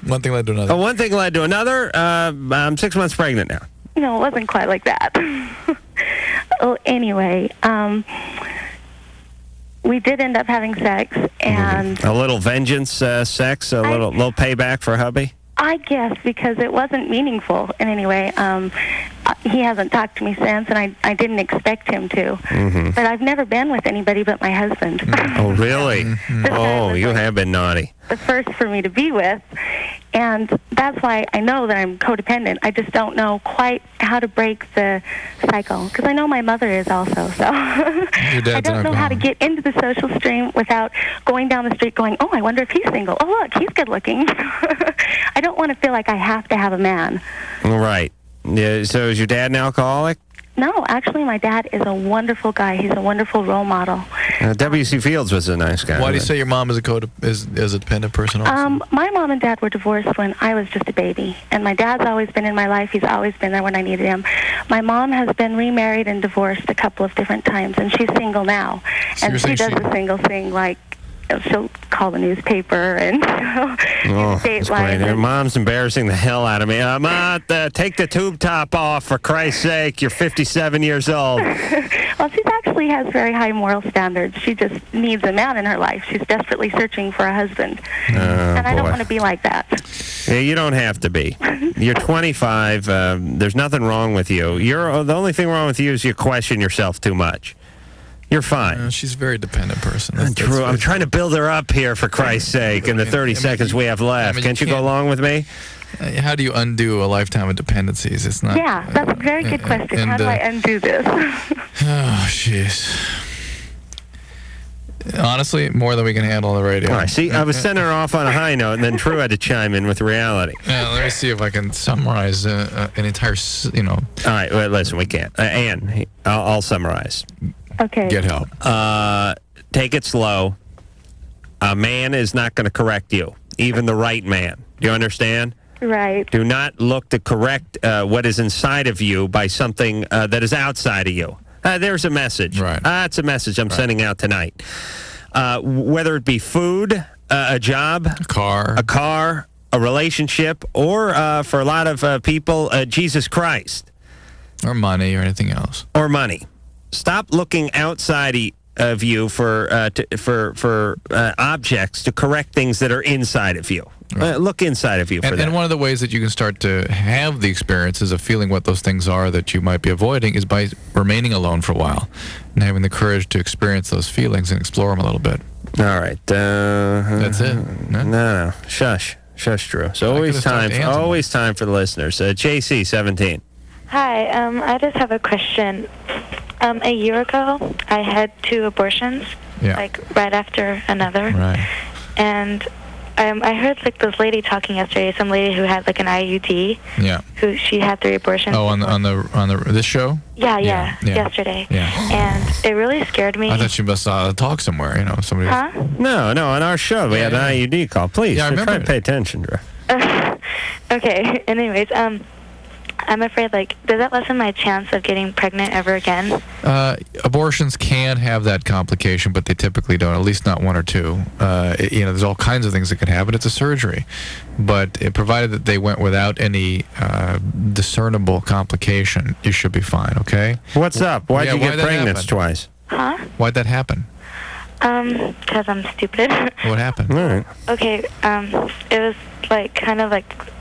One thing led to another. One thing led to another. I'm 6 months pregnant now. No, it wasn't quite like that. Well, anyway, we did end up having sex, and A little vengeance sex, a little payback for hubby? I guess because it wasn't meaningful in any way. He hasn't talked to me since, and I didn't expect him to. Mm-hmm. But I've never been with anybody but my husband. Oh, really? Oh, you have been naughty. The first for me to be with, and that's why I know that I'm codependent. I just don't know quite how to break the cycle, because I know my mother is also, so I don't know how to get into the social stream without going down the street going, oh, I wonder if he's single. Oh, look, he's good looking. I don't want to feel like I have to have a man. Right. Yeah, so is your dad an alcoholic? No, actually, my dad is a wonderful guy. He's a wonderful role model. W.C. Fields was a nice guy. Why do you say your mom is a dependent person also? My mom and dad were divorced when I was just a baby, and my dad's always been in my life. He's always been there when I needed him. My mom has been remarried and divorced a couple of different times, and she's single now. So and she does the single thing, like she'll call the newspaper and that's great. Your mom's embarrassing the hell out of me. Take the tube top off, for Christ's sake. You're 57 years old. Well, she actually has very high moral standards. She just needs a man in her life. She's desperately searching for a husband. And I don't want to be like that. Yeah, you don't have to be. You're 25. There's nothing wrong with you. The only thing wrong with you is you question yourself too much. You're fine. She's a very dependent person. True. I'm trying to build her up here, for Christ's sake, in the 30 seconds we have left. Can't you go along with me? How do you undo a lifetime of dependencies? It's not. Yeah, that's a very good question. How do I undo this? Oh, jeez. Honestly, more than we can handle on the radio. All right, see, I was sending her off on a high note, and then True had to chime in with reality. Let me see if I can summarize an entire, All right, well, listen, we can't. Ann, I'll summarize. Okay. Get help. Take it slow. A man is not going to correct you, even the right man. Do you understand? Right. Do not look to correct what is inside of you by something that is outside of you. There's a message. Right. That's a message I'm sending out tonight. Whether it be food, a job, a car, a relationship, or for a lot of people, Jesus Christ. Or money or anything else. Or money. Stop looking outside of you for objects to correct things that are inside of you. Right. Look inside of you for that. And one of the ways that you can start to have the experiences of feeling what those things are that you might be avoiding is by remaining alone for a while and having the courage to experience those feelings and explore them a little bit. All right. That's it. No. Shush, Drew. So always time for the listeners. JC, 17. Hi, I just have a question. A year ago, I had 2 abortions, like right after another. Right. And I heard like this lady talking yesterday, some lady who had like an IUD. Yeah. Who she had 3 abortions. Oh, on the this show? Yeah, yesterday. Yeah. And it really scared me. I thought you must talk somewhere, somebody. Huh? No, on our show we had an IUD call. Please, I remember. Try to pay attention, Drew. Okay. Anyways, I'm afraid, does that lessen my chance of getting pregnant ever again? Abortions can have that complication, but they typically don't, at least not 1 or 2. There's all kinds of things that can happen. It's a surgery. But provided that they went without any discernible complication, you should be fine, okay? What's up? Why'd you get pregnant twice? Huh? Why'd that happen? Because I'm stupid. What happened? All right. Okay, it was kind of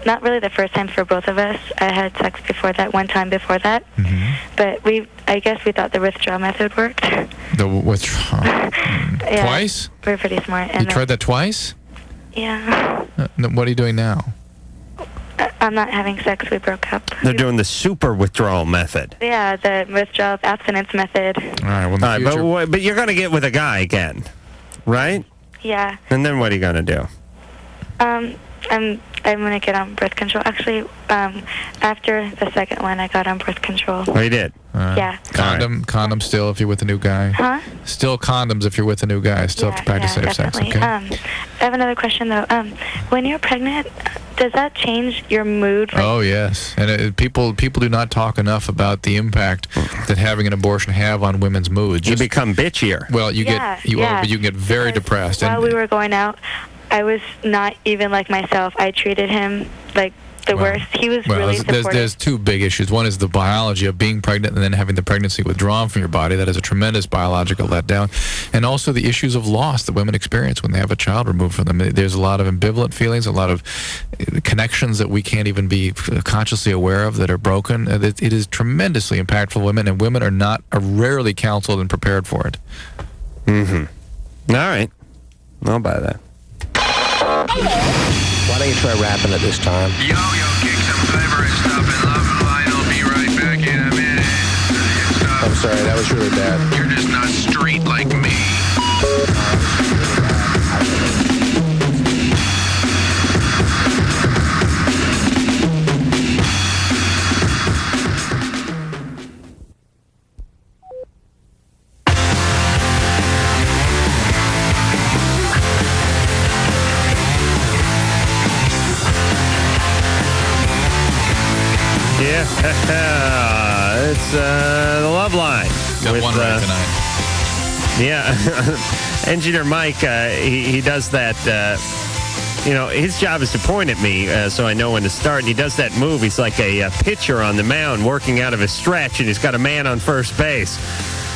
not really the first time for both of us. I had sex before that, one time before that. Mm-hmm. But I guess we thought the withdrawal method worked. The withdrawal? Yeah, Twice? We're pretty smart. You tried that twice? Yeah. What are you doing now? I'm not having sex. We broke up. They're doing the super withdrawal method. Yeah, the withdrawal abstinence metheth. All right. Well, in the future, but you're going to get with a guy again, right? Yeah. And then what are you going to do? I'm gonna get on birth control. Actually, after the second one, I got on birth control. Oh, you did? Yeah. Condom still if you're with a new guy. Huh? Still condoms if you're with a new guy. Still have to practice safe sex. Definitely. Okay. I have another question though. When you're pregnant, does that change your mood? Oh yes, and people do not talk enough about the impact that having an abortion have on women's moods. You become bitchier. Well, you can get very depressed. While we were going out, I was not even like myself. I treated him like the worst. He was really supportive. There's two big issues. One is the biology of being pregnant and then having the pregnancy withdrawn from your body. That is a tremendous biological letdown. And also the issues of loss that women experience when they have a child removed from them. There's a lot of ambivalent feelings, a lot of connections that we can't even be consciously aware of that are broken. It is tremendously impactful for women, and women are rarely counseled and prepared for it. Mm-hmm. All right. I'll buy that. Why don't you try rapping at this time? Yo, kick some favorite stuff and LoveLine. I'll be right back in a minute. I'm sorry, that was really bad. You're just not street like me. It's the LoveLine. Got one right tonight. Yeah. Engineer Mike, he does that. His job is to point at me so I know when to start. And he does that move. He's like a pitcher on the mound working out of his stretch, and he's got a man on first base.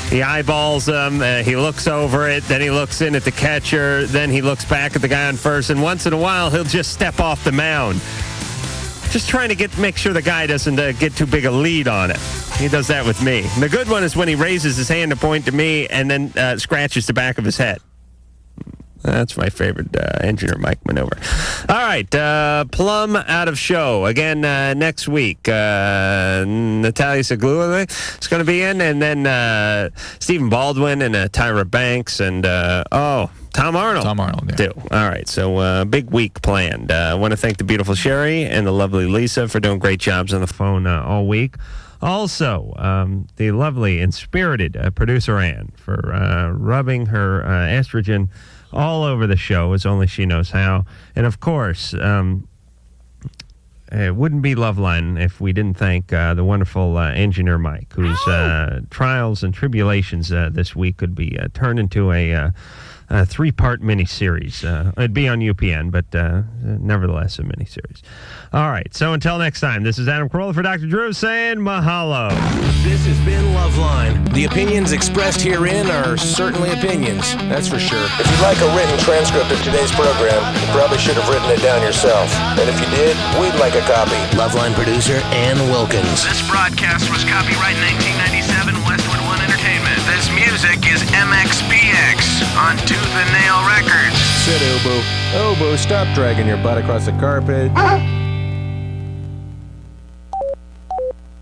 He eyeballs him. He looks over it. Then he looks in at the catcher. Then he looks back at the guy on first. And once in a while, he'll just step off the mound. Just trying to make sure the guy doesn't get too big a lead on it. He does that with me. And the good one is when he raises his hand to point to me and then scratches the back of his head. That's my favorite Engineer Mike maneuver. All right, Plum out of show. Again, next week, Natalia Segula is going to be in, and then Stephen Baldwin and Tyra Banks, and, Tom Arnold. Tom Arnold, yeah. Too. All right, so big week planned. I want to thank the beautiful Sherry and the lovely Lisa for doing great jobs on the phone all week. Also, the lovely and spirited producer Ann for rubbing her estrogen all over the show as only she knows how. And, of course, it wouldn't be LoveLine if we didn't thank the wonderful Engineer Mike, whose trials and tribulations this week could be turned into a 3-part miniseries. It'd be on UPN, but nevertheless a miniseries. All right, so until next time, this is Adam Carolla for Dr. Drew saying mahalo. This has been LoveLine. The opinions expressed herein are certainly opinions, that's for sure. If you'd like a written transcript of today's program, you probably should have written it down yourself. And if you did, we'd like a copy. LoveLine producer Ann Wilkins. This broadcast was copyright 1997 Westwood One Entertainment. This music is MXPX on Tooth and Nail Records. Sit, Obo. Obo, stop dragging your butt across the carpet.